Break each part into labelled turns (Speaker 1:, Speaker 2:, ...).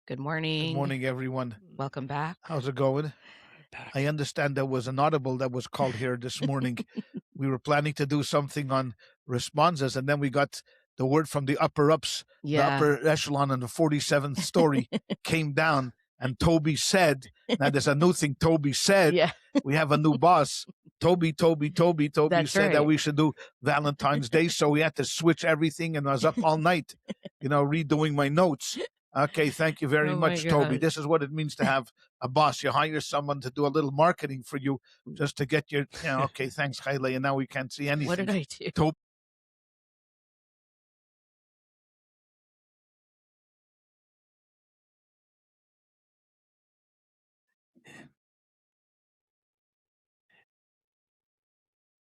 Speaker 1: Good
Speaker 2: Good
Speaker 1: morning.
Speaker 2: morning, everyone.
Speaker 1: Welcome back.
Speaker 2: How's it going?
Speaker 3: Back.
Speaker 2: I understand there was an audible that was called here this morning. We were planning to do something on responses, and then we got the word from the upper ups, the
Speaker 1: Yeah.
Speaker 2: upper echelon on the 47th story came down, and Toby said, now there's a new thing Toby said,
Speaker 1: Yeah.
Speaker 2: we have a new boss. Toby
Speaker 1: That's
Speaker 2: said that
Speaker 1: right.
Speaker 2: we should do Valentine's Day, so we had to switch everything, and I was up all night, redoing my notes. Okay, thank you very
Speaker 1: Oh my
Speaker 2: much, Toby.
Speaker 1: God.
Speaker 2: This is what it means to have a boss. You hire someone to do a little marketing for you just to get your, okay, thanks, ChayaLeah, and now we can't see anything.
Speaker 1: What did I do?
Speaker 2: Toby.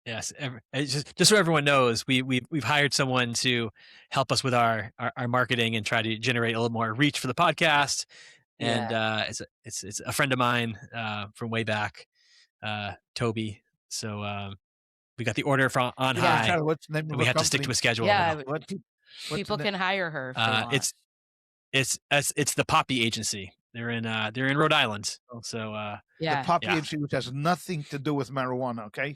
Speaker 3: Yes, it's just so everyone knows, we've hired someone to help us with our marketing and try to generate a little more reach for the podcast. And it's a friend of mine from way back, Toby. So we got the order from on
Speaker 1: Yeah.
Speaker 3: high,
Speaker 2: What's the name
Speaker 3: and
Speaker 2: of
Speaker 3: we
Speaker 2: her
Speaker 3: have to stick to
Speaker 2: company?
Speaker 3: a schedule.
Speaker 1: Yeah.
Speaker 2: What's
Speaker 1: People
Speaker 2: the
Speaker 1: can hire her if they want.
Speaker 3: It's the Poppy Agency. They're in Rhode Island. So
Speaker 1: Yeah.
Speaker 2: the Poppy
Speaker 3: yeah.
Speaker 2: Agency, which has nothing to do with marijuana, okay?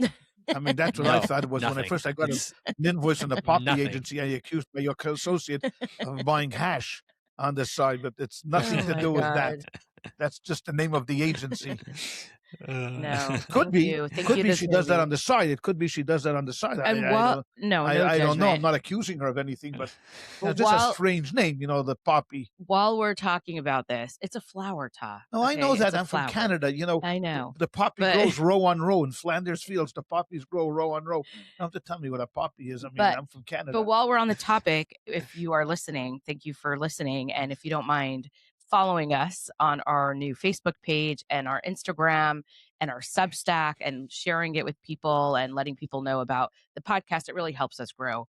Speaker 2: I mean, that's what I
Speaker 3: No,
Speaker 2: thought it was when
Speaker 3: nothing.
Speaker 2: I got
Speaker 3: It's
Speaker 2: an invoice from the Poppy
Speaker 3: nothing.
Speaker 2: Agency. I accused my associate of buying hash on the side, but it's nothing
Speaker 1: Oh
Speaker 2: to
Speaker 1: my
Speaker 2: do with that.
Speaker 1: God.
Speaker 2: That's just the name of the agency.
Speaker 1: No.
Speaker 2: Could
Speaker 1: Thank
Speaker 2: be.
Speaker 1: you. Thank
Speaker 2: Could
Speaker 1: you
Speaker 2: be
Speaker 1: this
Speaker 2: she does that
Speaker 1: movie.
Speaker 2: on the side. It could be she does that on the side.
Speaker 1: And
Speaker 2: I
Speaker 1: while
Speaker 2: don't,
Speaker 1: no
Speaker 2: I don't know. I'm
Speaker 1: judgment.
Speaker 2: not accusing her of anything, but
Speaker 1: But
Speaker 2: just a
Speaker 1: while
Speaker 2: strange name, the Poppy.
Speaker 1: while we're talking about this, it's a flower, Ta.
Speaker 2: No, I know
Speaker 1: okay?
Speaker 2: that.
Speaker 1: It's a
Speaker 2: I'm from
Speaker 1: flower.
Speaker 2: Canada.
Speaker 1: I know.
Speaker 2: The poppy
Speaker 1: But
Speaker 2: grows row on row in Flanders Fields. The poppies grow row on row. You don't have to tell me what a poppy is. I mean,
Speaker 1: But
Speaker 2: I'm from Canada.
Speaker 1: but while we're on the topic, if you are listening, thank you for listening. And if you don't mind following us on our new Facebook page and our Instagram and our Substack and sharing it with people and letting people know about the podcast, it really helps us grow.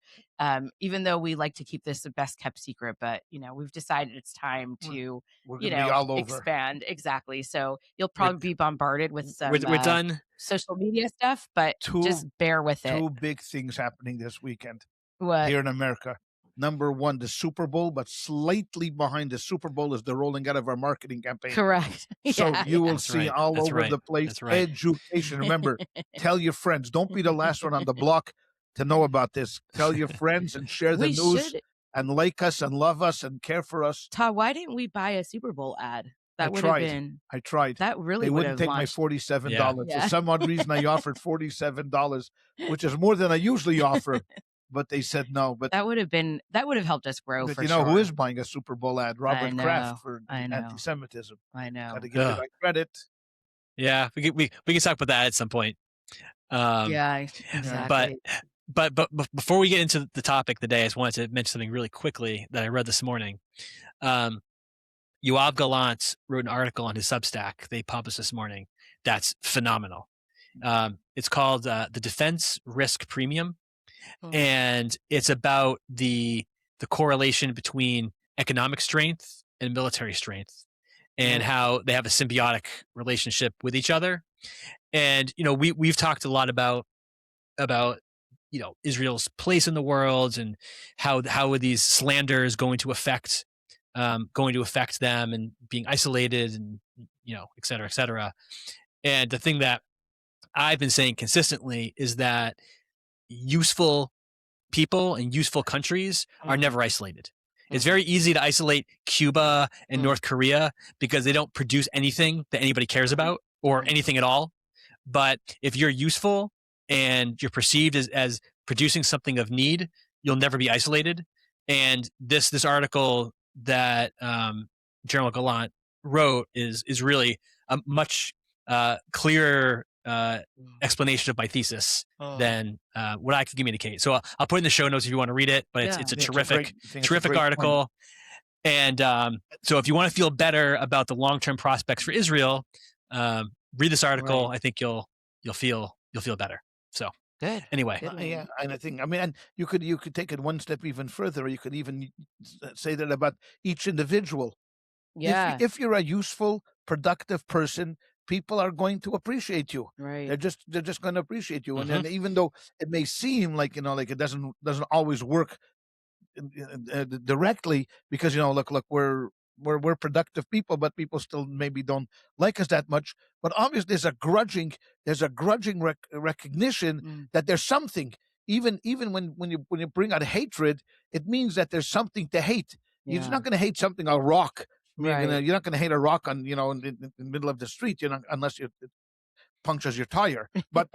Speaker 1: Even though we like to keep this the best kept secret, but we've decided it's time to
Speaker 2: We're gonna be all over.
Speaker 1: expand. Exactly. So you'll probably be bombarded with some
Speaker 3: We're done.
Speaker 1: social media stuff, but just bear with it.
Speaker 2: Two big things happening this weekend
Speaker 1: What?
Speaker 2: here in America. Number one, the Super Bowl, but slightly behind the Super Bowl is the rolling out of our marketing campaign.
Speaker 1: Correct.
Speaker 2: So
Speaker 1: Yeah,
Speaker 2: you will
Speaker 3: That's
Speaker 2: see
Speaker 3: right.
Speaker 2: all
Speaker 3: That's
Speaker 2: over
Speaker 3: right.
Speaker 2: the place.
Speaker 3: That's right.
Speaker 2: edJEWcation. Remember, tell your friends. Don't be the last one on the block to know about this. Tell your friends and share the
Speaker 1: We
Speaker 2: news
Speaker 1: should.
Speaker 2: and like us and love us and care for us.
Speaker 1: Todd, why didn't we buy a Super Bowl ad? That would have been.
Speaker 2: I tried.
Speaker 1: That really
Speaker 2: They
Speaker 1: would
Speaker 2: wouldn't
Speaker 1: have
Speaker 2: take my
Speaker 1: launched.
Speaker 2: $47.
Speaker 1: Yeah.
Speaker 2: For some odd reason, I offered $47, which is more than I usually offer. But they said no. But
Speaker 1: that would have helped us grow.
Speaker 2: but
Speaker 1: For
Speaker 2: you know
Speaker 1: sure.
Speaker 2: who is buying a Super Bowl ad? Robert Kraft for
Speaker 1: I know.
Speaker 2: anti-Semitism.
Speaker 1: I know.
Speaker 2: Got to give the guy credit.
Speaker 3: Yeah, we can talk about that at some point.
Speaker 1: Yeah, exactly.
Speaker 3: But before we get into the topic of the day, I just wanted to mention something really quickly that I read this morning. Yoav Gallant wrote an article on his Substack they published this morning that's phenomenal. It's called The Defense Risk Premium, and it's about the correlation between economic strength and military strength and how they have a symbiotic relationship with each other. And we've talked a lot about Israel's place in the world and how are these slanders going to affect them and being isolated and et cetera, et cetera. And the thing that I've been saying consistently is that useful people and useful countries are never isolated. It's very easy to isolate Cuba and North Korea because they don't produce anything that anybody cares about or anything at all. But if you're useful and you're perceived as producing something of need, you'll never be isolated. And this article that General Gallant wrote is really a much clearer explanation of my thesis than what I could communicate. So I'll put in the show notes if you want to read it, but it's a terrific article. Point. And so if you want to feel better about the long-term prospects for Israel, read this article. Right. I think you'll feel better. So
Speaker 1: good.
Speaker 3: Anyway,
Speaker 2: yeah, and I think and you could take it one step even further. Or you could even say that about each individual.
Speaker 1: Yeah,
Speaker 2: if you're a useful, productive person, people are going to appreciate you.
Speaker 1: Right.
Speaker 2: They're just going to appreciate you. And then even though it may seem like like it doesn't always work directly, because look, we're productive people, but people still maybe don't like us that much. But obviously, there's a grudging recognition that there's something. Even when you bring out hatred, it means that there's something to hate. You're not going to hate something, a rock. I mean, you're not going to hate a rock on in the middle of the street. You're not, unless it punctures your tire. But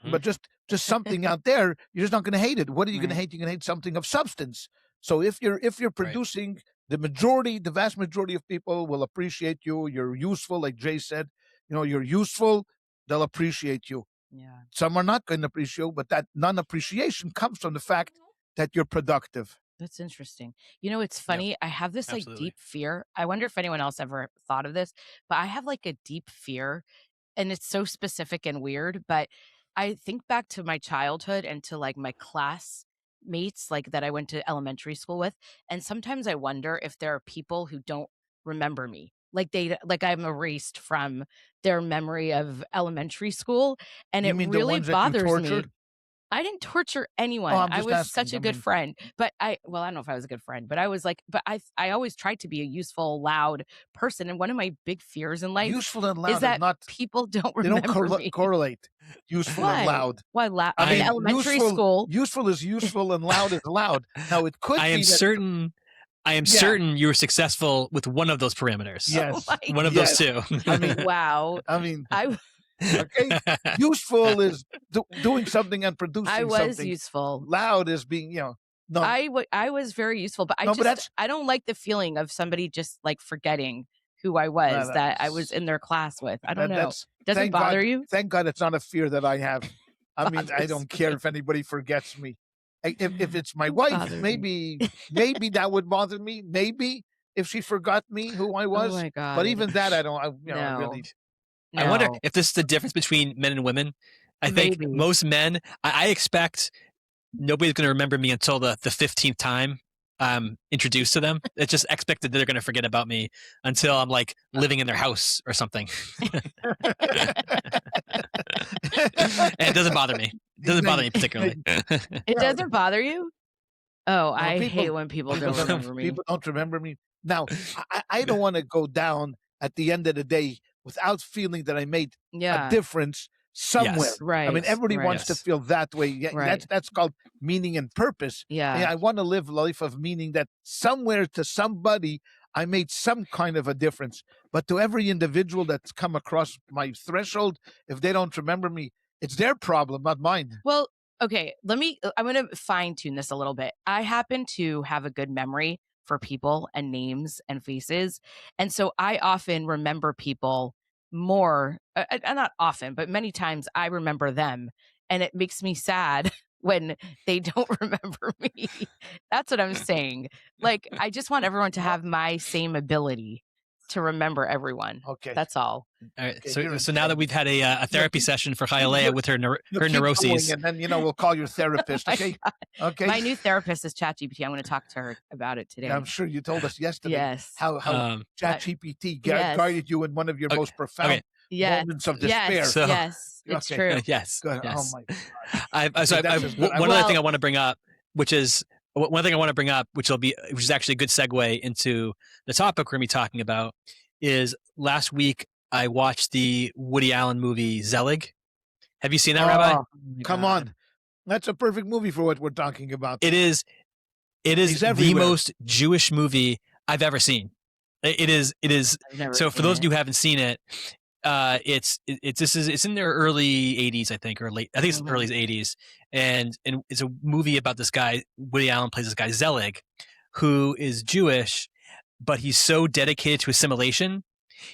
Speaker 2: but just something out there, you're just not going to hate it. What are you going to hate? You're going to hate something of substance. So if you're producing, the vast majority of people will appreciate you. You're useful, like Jay said. You're useful. They'll appreciate you.
Speaker 1: Yeah.
Speaker 2: Some are not going to appreciate you, but that non-appreciation comes from the fact that you're productive.
Speaker 1: That's interesting. It's funny. I have this like
Speaker 3: Absolutely.
Speaker 1: deep fear. I wonder if anyone else ever thought of this, but I have like a deep fear, and it's so specific and weird, but I think back to my childhood and to like my classmates like that I went to elementary school with, and sometimes I wonder if there are people who don't remember me. Like I'm erased from their memory of elementary school, and
Speaker 2: You
Speaker 1: it
Speaker 2: mean the
Speaker 1: really
Speaker 2: ones that you
Speaker 1: bothers me.
Speaker 2: tortured?
Speaker 1: I didn't torture anyone.
Speaker 2: I'm
Speaker 1: I
Speaker 2: just
Speaker 1: was
Speaker 2: asking.
Speaker 1: such a good friend, but I don't know if I was a good friend, but I was like, but I always tried to be a useful, loud person. And one of my big fears in life
Speaker 2: Useful and loud
Speaker 1: is that
Speaker 2: not.
Speaker 1: people don't
Speaker 2: They don't
Speaker 1: remember me.
Speaker 2: correlate. Useful and
Speaker 1: Why?
Speaker 2: loud.
Speaker 1: Why loud?
Speaker 2: I
Speaker 1: In
Speaker 2: mean,
Speaker 1: elementary school.
Speaker 2: Useful is useful and loud is loud. Now it could.
Speaker 3: I am
Speaker 2: be that,
Speaker 3: certain. I am certain you were successful with one of those parameters.
Speaker 2: Yes.
Speaker 1: Oh my
Speaker 3: One of those two.
Speaker 2: I mean,
Speaker 1: Wow.
Speaker 2: I mean,
Speaker 1: I
Speaker 2: okay. Useful is doing something and producing
Speaker 1: I was
Speaker 2: something.
Speaker 1: useful.
Speaker 2: Loud is being, no.
Speaker 1: I was very useful, but
Speaker 2: No, but
Speaker 1: I don't like the feeling of somebody just like forgetting who I was that I was in their class with. I don't know. Does it bother you?
Speaker 2: Thank God it's not a fear that I have. I mean, I
Speaker 1: Bothers
Speaker 2: don't care if anybody forgets me. If it's my wife,
Speaker 1: bothers
Speaker 2: maybe that would bother me. Maybe if she forgot me, who I was.
Speaker 1: Oh my God.
Speaker 2: But even that, I don't.
Speaker 1: No.
Speaker 2: Really.
Speaker 3: I wonder
Speaker 1: No.
Speaker 3: if this is the difference between men and women. I think
Speaker 1: Maybe.
Speaker 3: most men, I expect nobody's going to remember me until the 15th time I'm introduced to them. It's just expected that they're going to forget about me until I'm like living in their house or something. And it doesn't bother me. It doesn't bother me particularly.
Speaker 1: It doesn't bother you? Oh, I
Speaker 2: people-
Speaker 1: hate when people don't remember me.
Speaker 2: People don't remember me. Now, I don't want to go down at the end of the day without feeling that I made a difference somewhere.
Speaker 3: Yes.
Speaker 1: Right.
Speaker 2: I mean, everybody wants to feel that way. Yeah,
Speaker 1: Right.
Speaker 2: that's called meaning and purpose.
Speaker 1: Yeah.
Speaker 2: I want to live a life of meaning that somewhere to somebody I made some kind of a difference. But to every individual that's come across my threshold, if they don't remember me, it's their problem, not mine.
Speaker 1: Well, okay, I'm going to fine tune this a little bit. I happen to have a good memory for people and names and faces. And so I often remember people more, not often, but many times I remember them. And it makes me sad when they don't remember me. That's what I'm saying. Like, I just want everyone to have my same ability to remember everyone.
Speaker 2: Okay.
Speaker 1: That's all.
Speaker 3: All right.
Speaker 2: Okay,
Speaker 3: So now that we've had a therapy session for ChayaLeah with her
Speaker 2: Keep
Speaker 3: neuroses.
Speaker 2: going, and then, we'll call your therapist. Okay. Okay.
Speaker 1: My new therapist is ChatGPT. I'm going to talk to her about it today.
Speaker 2: I'm sure you told us yesterday
Speaker 1: Yes.
Speaker 2: how ChatGPT
Speaker 1: yes.
Speaker 2: guided you in one of your most profound moments of despair.
Speaker 1: Yes,
Speaker 3: So-
Speaker 1: yes, it's
Speaker 2: Okay.
Speaker 1: true.
Speaker 3: Yes.
Speaker 2: Go ahead.
Speaker 3: Yes.
Speaker 2: Oh my God.
Speaker 3: One other thing I want to bring up, which is actually a good segue into the topic we're going to be talking about, is last week I watched the Woody Allen movie Zelig. Have you seen that, Rabbi?
Speaker 2: Oh, come on. That's a perfect movie for what we're talking about.
Speaker 3: It is
Speaker 2: He's
Speaker 3: the
Speaker 2: everywhere.
Speaker 3: most Jewish movie I've ever seen. It is.
Speaker 1: I've never
Speaker 3: So for
Speaker 1: seen
Speaker 3: those
Speaker 1: it.
Speaker 3: of you who haven't seen it, it's in their early 80s, I think, or late. I think it's early 80s, and it's a movie about this guy. Woody Allen plays this guy Zelig, who is Jewish, but he's so dedicated to assimilation,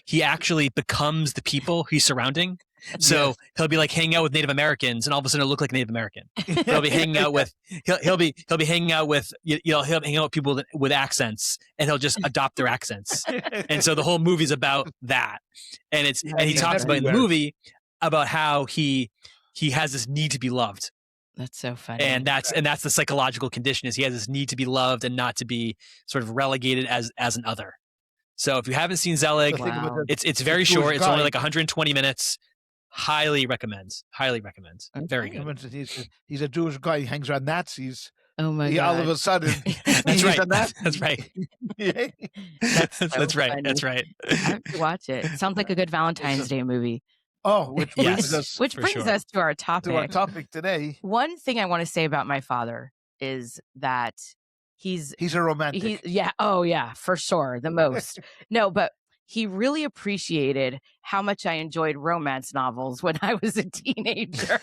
Speaker 3: he actually becomes the people he's surrounding. So he'll be like hanging out with Native Americans, and all of a sudden he'll look like Native American. He'll be hanging out with he'll be hanging out with he'll hang out with people with accents, and he'll just adopt their accents. And so the whole movie's about that, and he talks about in the movie about how he has this need to be loved,
Speaker 1: That's so funny.
Speaker 3: and that's the psychological condition, is he has this need to be loved and not to be sort of relegated as an other. So if you haven't seen Zelig,
Speaker 1: Wow.
Speaker 3: it's very
Speaker 2: Jewish
Speaker 3: short. It's
Speaker 2: guy.
Speaker 3: only like 120 minutes. Highly recommends. Very good.
Speaker 2: He's a Jewish guy. He hangs around Nazis.
Speaker 1: Oh my
Speaker 2: he all of
Speaker 1: God.
Speaker 2: a sudden
Speaker 3: That's
Speaker 2: he's
Speaker 3: right.
Speaker 2: a nat-
Speaker 3: That's right.
Speaker 2: Yeah.
Speaker 1: That's so
Speaker 3: That's right.
Speaker 1: funny.
Speaker 3: That's right.
Speaker 1: I have to watch it. Sounds like a good Valentine's Day movie.
Speaker 2: Oh, which brings
Speaker 3: Yes.
Speaker 2: us
Speaker 1: Which
Speaker 3: for
Speaker 1: brings
Speaker 3: sure.
Speaker 1: us to our
Speaker 2: to our
Speaker 1: topic.
Speaker 2: topic today.
Speaker 1: One thing I want to say about my father is that he's
Speaker 2: a romantic.
Speaker 1: oh yeah, for sure, the most. No, but he really appreciated how much I enjoyed romance novels when I was a teenager.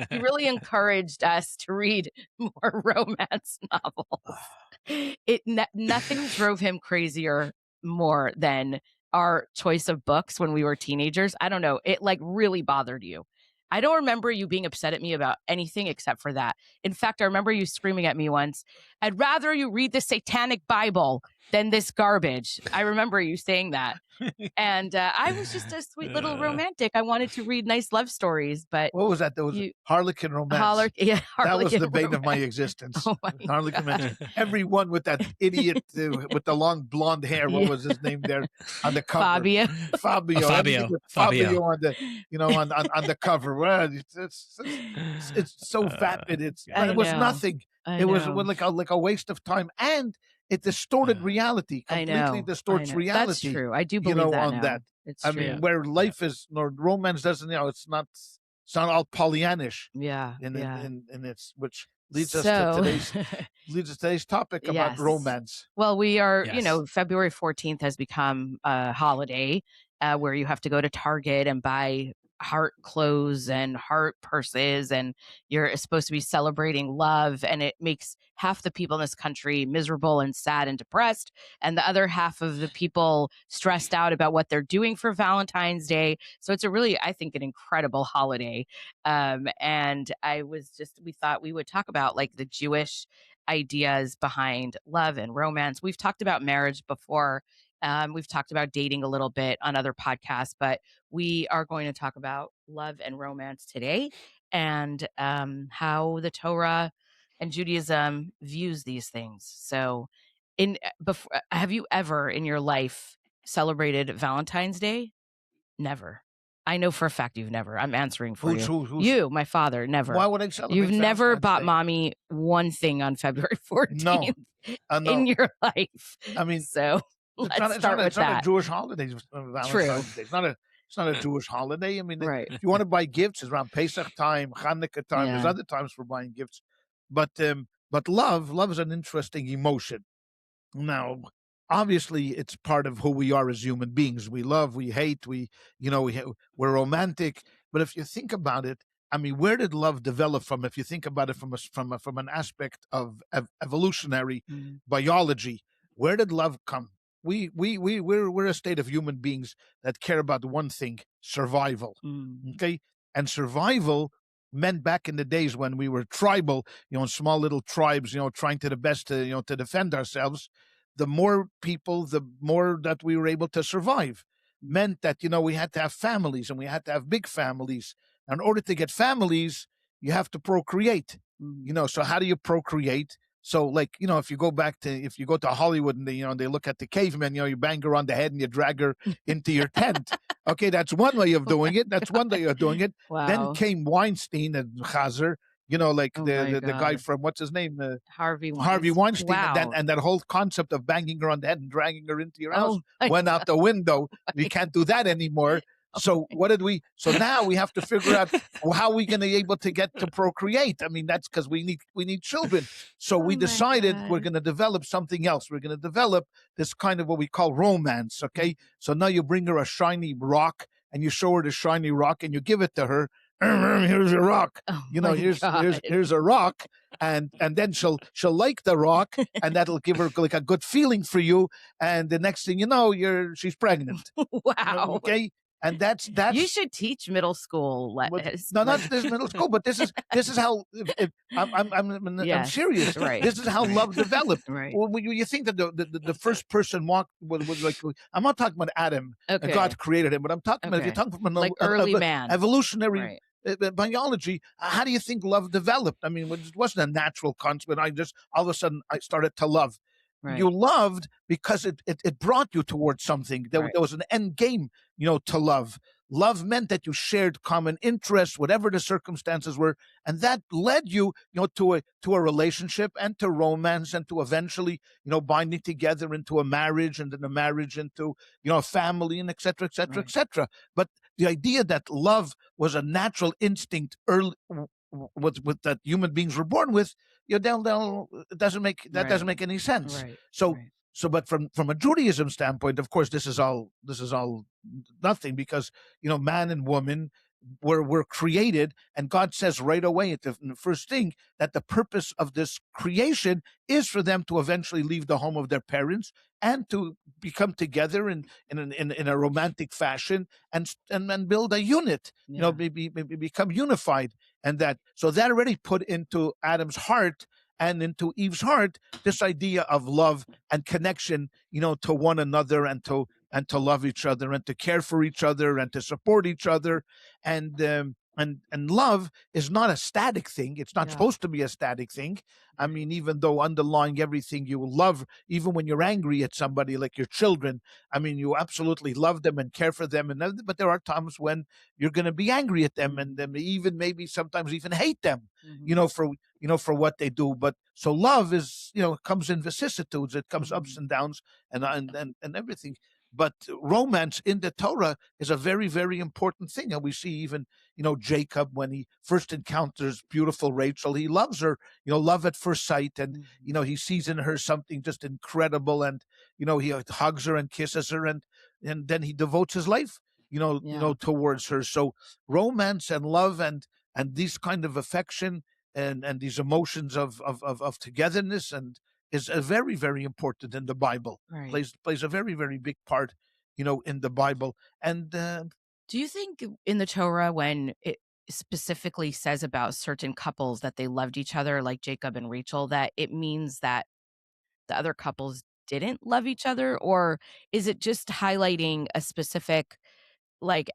Speaker 1: He really encouraged us to read more romance novels. Nothing drove him crazier more than our choice of books when we were teenagers. I don't know. It like really bothered you. I don't remember you being upset at me about anything except for that. In fact, I remember you screaming at me once, "I'd rather you read the Satanic Bible than this garbage." I remember you saying that. And I was just a sweet little romantic. I wanted to read nice love stories, but
Speaker 2: What was that? There was Harlequin romance. That was the bane of my existence.
Speaker 1: Oh my
Speaker 2: Harlequin romance. Everyone with that idiot with the long blonde hair. What was his name there on the cover?
Speaker 1: Fabio.
Speaker 2: Fabio.
Speaker 3: Fabio.
Speaker 2: Fabio on the on the cover. Well, it's so vapid. It was nothing. It was like a waste of time, and it distorted reality. Completely distorts reality.
Speaker 1: That's true. I do believe that
Speaker 2: on
Speaker 1: now.
Speaker 2: that.
Speaker 1: It's
Speaker 2: I
Speaker 1: true.
Speaker 2: mean, where life is, or romance doesn't, it's not all Pollyannish.
Speaker 1: Yeah.
Speaker 2: And it's which leads us to today's topic about romance.
Speaker 1: Well, we are, February 14th has become a holiday where you have to go to Target and buy heart clothes and heart purses, and you're supposed to be celebrating love, and it makes half the people in this country miserable and sad and depressed, and the other half of the people stressed out about what they're doing for Valentine's Day. So it's a really, I think, an incredible holiday. And we thought we would talk about like the Jewish ideas behind love and romance. We've talked about marriage before. We've talked about dating a little bit on other podcasts, but we are going to talk about love and romance today, and how the Torah and Judaism views these things. So, have you ever in your life celebrated Valentine's Day? Never. I know for a fact you've never. I'm answering for you. You, my father, never.
Speaker 2: Why would I celebrate?
Speaker 1: You've never
Speaker 2: Valentine's
Speaker 1: bought
Speaker 2: Day?
Speaker 1: Mommy one thing on February 14th in your life.
Speaker 2: I mean,
Speaker 1: so let's start with that.
Speaker 2: It's not a Jewish holiday. Valentine's Day. It's not a Jewish holiday. I mean, if you want to buy gifts, it's around Pesach time, Hanukkah time. There's other times for buying gifts, but love is an interesting emotion. Now, obviously, it's part of who we are as human beings. We love, we hate, we're romantic. But if you think about it, I mean, where did love develop from? If you think about it from an aspect of evolutionary biology, where did love come? We're a state of human beings that care about one thing: survival. Okay, and survival meant back in the days when we were tribal, small little tribes, trying to the best to defend ourselves. The more people, the more that we were able to survive. Meant that we had to have families, and we had to have big families. In order to get families, you have to procreate. So how do you procreate? So, if you go to Hollywood and they look at the cavemen, you bang her on the head and you drag her into your tent. Okay, that's one way of doing it.
Speaker 1: Wow.
Speaker 2: Then came Weinstein and Chazer, the guy from, what's his name?
Speaker 1: Harvey
Speaker 2: Weinstein.
Speaker 1: Wow.
Speaker 2: And that whole concept of banging her on the head and dragging her into your house went out the window. We can't do that anymore. So so now we have to figure out how we're going to be able to get to procreate. I mean, that's because we need children. So we decided we're going to develop something else. We're going to develop this kind of what we call romance. Okay. So now you bring her a shiny rock and you show her the shiny rock and you give it to her. Here's a rock. Here's a rock. And then she'll like the rock, and that'll give her like a good feeling for you. And the next thing you know, she's pregnant.
Speaker 1: Wow.
Speaker 2: Okay. And that's
Speaker 1: you should teach middle school.
Speaker 2: No, not this middle school, but this is how I'm serious.
Speaker 1: Right.
Speaker 2: This is how love developed.
Speaker 1: Right.
Speaker 2: Well, you think that the first person walked was like, I'm not talking about Adam.
Speaker 1: Okay.
Speaker 2: God created him, but I'm talking about, if you're talking from an
Speaker 1: early man,
Speaker 2: evolutionary biology. How do you think love developed? I mean, it wasn't a natural concept. All of a sudden I started to love. Right. You loved because it brought you towards something. There was an end game, to love. love meant that you shared common interests, whatever the circumstances were, and that led you, to a relationship and to romance and to eventually, binding together into a marriage, and then a marriage into, a family, and et cetera, et cetera, et cetera. But the idea that love was a natural instinct early, with that human beings were born with, it doesn't make any sense. But from a Judaism standpoint, of course, this is all nothing, because man and woman were created, and God says right away in the first thing that the purpose of this creation is for them to eventually leave the home of their parents and to become together in a romantic fashion, and build a unit, maybe become unified, and that already put into Adam's heart and into Eve's heart this idea of love and connection, to one another, and to love each other, and to care for each other, and to support each other. And love is not a static thing. It's not supposed to be a static thing. I mean, even though underlying everything, you love, even when you're angry at somebody, like your children, I mean, you absolutely love them and care for them, but there are times when you're going to be angry at them, and then even maybe sometimes even hate them, for what they do. But so love is, comes in vicissitudes. It comes ups and downs, and everything. But romance in the Torah is a very, very important thing. And we see even, Jacob, when he first encounters beautiful Rachel, he loves her, love at first sight. And, he sees in her something just incredible. And, he hugs her and kisses her, and then he devotes his life, towards her. So romance and love and these kind of affection and these emotions of togetherness and is a very, very important in the Bible. Plays a very, very big part, in the Bible. And
Speaker 1: do you think in the Torah, when it specifically says about certain couples that they loved each other, like Jacob and Rachel, that it means that the other couples didn't love each other? Or is it just highlighting a specific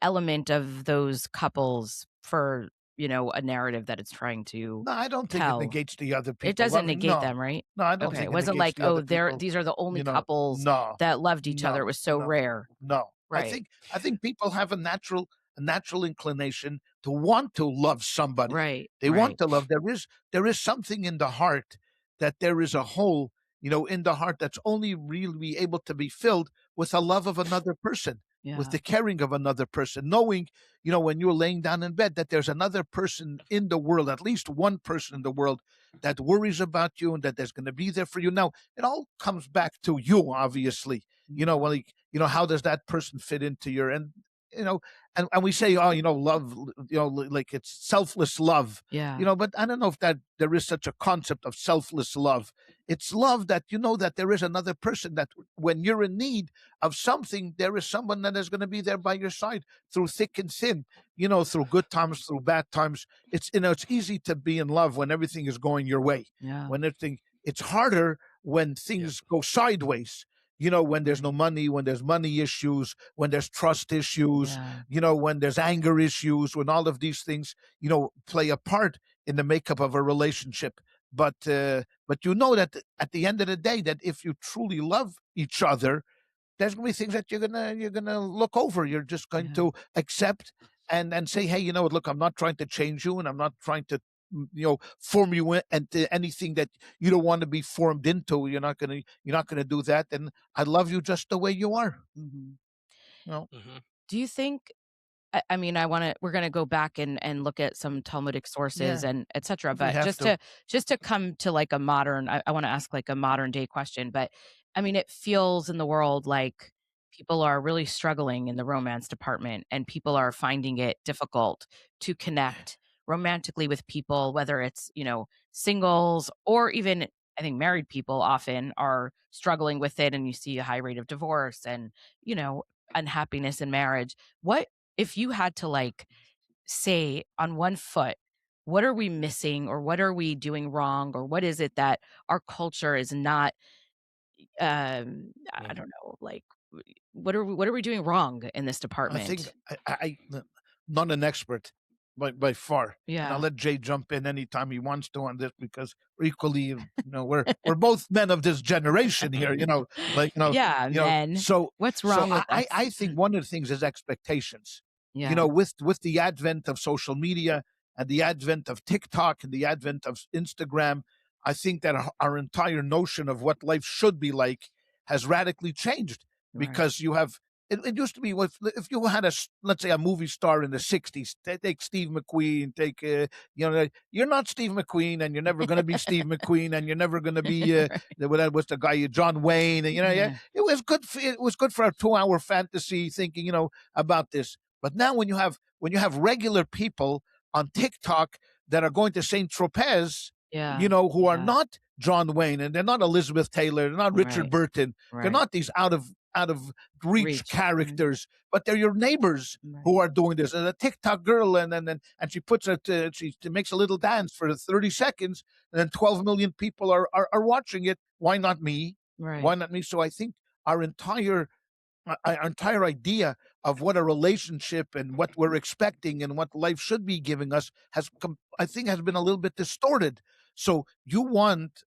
Speaker 1: element of those couples for a narrative that it's trying to
Speaker 2: no, I don't think
Speaker 1: tell?
Speaker 2: it negates the other people.
Speaker 1: It doesn't negate them, right?
Speaker 2: No, I don't
Speaker 1: Okay,
Speaker 2: think
Speaker 1: it wasn't like, these are the only couples that loved each other. It was so rare.
Speaker 2: No,
Speaker 1: Right.
Speaker 2: I think people have a natural inclination to want to love somebody.
Speaker 1: Right.
Speaker 2: They want to love. There is something in the heart, that there is a hole, in the heart, that's only really able to be filled with the love of another person. With the caring of another person, knowing, when you're laying down in bed, that there's another person in the world, at least one person in the world, that worries about you and that there's going to be there for you. Now, it all comes back to you, obviously. How does that person fit into your, and we say, love, like it's selfless love. But I don't know if that there is such a concept of selfless love. It's love that that there is another person, that when you're in need of something, there is someone that is going to be there by your side through thick and thin, through good times, through bad times. It's easy to be in love when everything is going your way. When it's harder when things go sideways. When there's no money, when there's money issues, when there's trust issues, when there's anger issues, when all of these things, play a part in the makeup of a relationship. But that at the end of the day, that if you truly love each other, there's going to be things that you're gonna look over. You're just going to accept and say, hey, look, I'm not trying to change you, and I'm not trying to form you into anything that you don't want to be formed into. You're not gonna do that, and I love you just the way you are.
Speaker 1: Do you think, I mean, we're going to go back and look at some Talmudic sources and etc. But just to come to a modern, I want to ask a modern day question. But I mean, it feels in the world like people are really struggling in the romance department, and people are finding it difficult to connect romantically with people, whether it's, singles or even, I think, married people often are struggling with it. And you see a high rate of divorce and, unhappiness in marriage. What, if you had to say on one foot, what are we missing, or what are we doing wrong, or what is it that our culture is not, I don't know, what are we doing wrong in this department?
Speaker 2: I think I'm not an expert by far. And I'll let Jay jump in anytime he wants to on this, because we're equally, we're both men of this generation here,
Speaker 1: men.
Speaker 2: So
Speaker 1: what's wrong with us?
Speaker 2: I think one of the things is expectations.
Speaker 1: Yeah.
Speaker 2: with the advent of social media and the advent of TikTok and the advent of Instagram, I think that our entire notion of what life should be like has radically changed,
Speaker 1: Right.
Speaker 2: because you have it used to be, if you had let's say a movie star in the 60s, take Steve McQueen, take you're not Steve McQueen, and you're never going to be Steve McQueen, and you're never going to be
Speaker 1: Right.
Speaker 2: what was the guy, John Wayne, and
Speaker 1: Yeah.
Speaker 2: it was good for a 2-hour fantasy thinking about this. But now when you have regular people on TikTok that are going to St. Tropez,
Speaker 1: Yeah.
Speaker 2: who are
Speaker 1: Yeah.
Speaker 2: not John Wayne, and they're not Elizabeth Taylor, they're not Richard
Speaker 1: Right.
Speaker 2: Burton, they're
Speaker 1: Right.
Speaker 2: not these out of reach
Speaker 1: Reach.
Speaker 2: characters, but they're your neighbors
Speaker 1: Right.
Speaker 2: who are doing this. And a TikTok girl, and she puts it, she makes a little dance for 30 seconds, and then 12 million people are watching it. Why not me?
Speaker 1: Right.
Speaker 2: Why not me? So I think our entire idea of what a relationship and what we're expecting and what life should be giving us has been a little bit distorted. So you want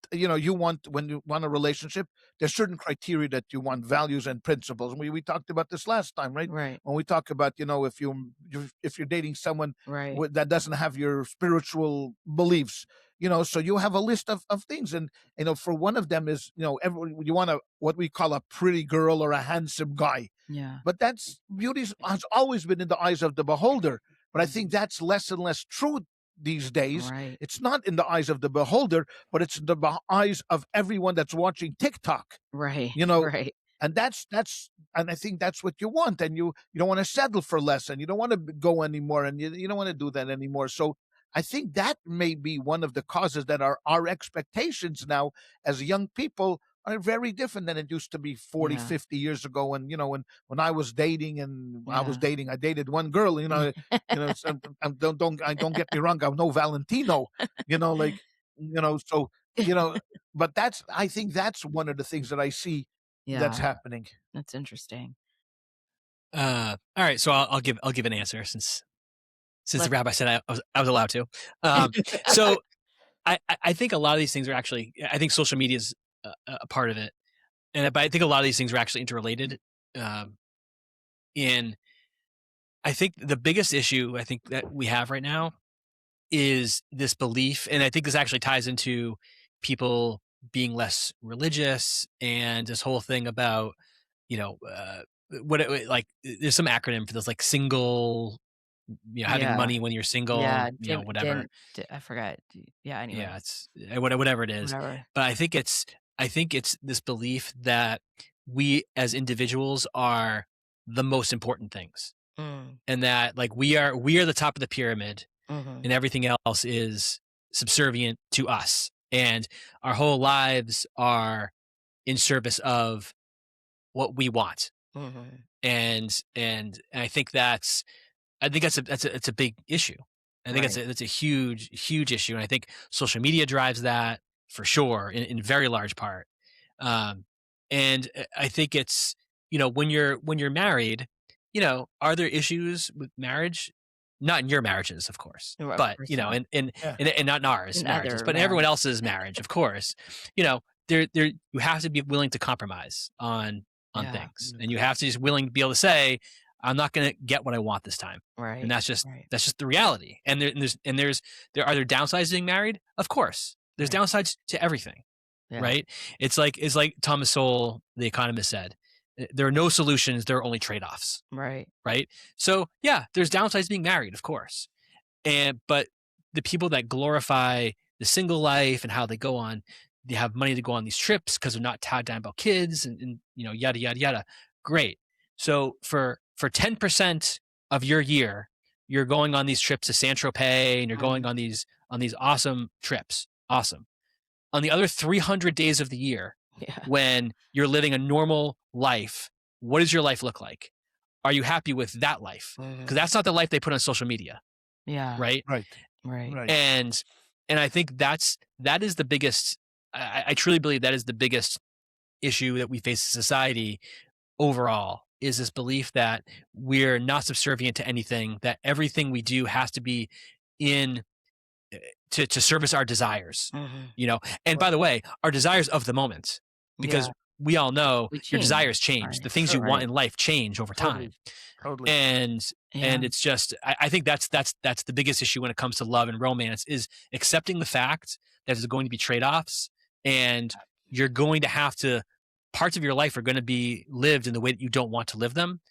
Speaker 2: when you want a relationship, there's certain criteria that you want, values and principles. And we talked about this last time, right?
Speaker 1: Right.
Speaker 2: When we talk about, if you're dating someone
Speaker 1: Right.
Speaker 2: that doesn't have your spiritual beliefs, so you have a list of things. And, for one of them is, you want what we call a pretty girl or a handsome guy.
Speaker 1: Yeah.
Speaker 2: But beauty has always been in the eyes of the beholder. But I think that's less and less true these days.
Speaker 1: Right.
Speaker 2: It's not in the eyes of the beholder, but it's in the eyes of everyone that's watching TikTok.
Speaker 1: Right. Right.
Speaker 2: And and I think that's what you want. And you don't want to settle for less, and you don't want to go anymore, and you don't want to do that anymore. So I think that may be one of the causes that our expectations now as young people are very different than it used to be 40,
Speaker 1: Yeah.
Speaker 2: 50 years ago. And, when I was dating, and I dated one girl, don't get me wrong. I'm no Valentino, so, but I think that's one of the things that I see that's
Speaker 1: Yeah.
Speaker 2: happening.
Speaker 1: That's interesting.
Speaker 3: All right, so I'll give an answer since the rabbi said I was allowed to. So I think a lot of these things are actually, I think social media is a part of it, but I think a lot of these things are actually interrelated. And I think the biggest issue I think that we have right now is this belief, and I think this actually ties into people being less religious and this whole thing about, there's some acronym for this, like single, having
Speaker 1: Yeah.
Speaker 3: money when you're single,
Speaker 1: Yeah.
Speaker 3: whatever.
Speaker 1: I forgot. Yeah. Anyway.
Speaker 3: Yeah, it's whatever it is.
Speaker 1: Whatever.
Speaker 3: But I think it's this belief that we as individuals are the most important things, and that like we are the top of the pyramid, and everything else is subservient to us, and our whole lives are in service of what we want. And I think that's a big issue. I think that's a huge issue, and I think social media drives that for sure in very large part. And I think it's, when you're married, are there issues with marriage? Not in your marriages, of course,
Speaker 1: Of
Speaker 3: but
Speaker 1: course
Speaker 3: and not in ours
Speaker 1: In
Speaker 3: marriages,
Speaker 1: other
Speaker 3: but in everyone else's marriage, of course. There you have to be willing to compromise on
Speaker 1: Yeah.
Speaker 3: things, and you have to just willing to be able to say, I'm not going to get what I want this time.
Speaker 1: Right.
Speaker 3: And that's just the reality. And are there downsides to being married? Of course, there's downsides to everything, right? It's like Thomas Sowell, the economist, said, there are no solutions, there are only trade-offs.
Speaker 1: Right.
Speaker 3: Right. So yeah, there's downsides to being married, of course. But the people that glorify the single life and how they have money to go on these trips because they're not tied down about kids and yada yada yada. Great. So for 10% of your year, you're going on these trips to Saint Tropez, and you're going on these awesome trips. Awesome. On the other 300 days of the year, when you're living a normal life, what does your life look like? Are you happy with that life? Because that's not the life they put on social media.
Speaker 1: Yeah.
Speaker 3: Right. And I think that is the biggest. I truly believe that is the biggest issue that we face as society overall, is this belief that we're not subservient to anything, that everything we do has to be to service our desires, and by the way, our desires of the moment, because we all know your desires change. The things you want in life change over time.
Speaker 2: Totally.
Speaker 3: And it's just, I think that's the biggest issue when it comes to love and romance, is accepting the fact that there's going to be trade-offs, and you're going to have to, parts of your life are going to be lived in the way that you don't want to live them.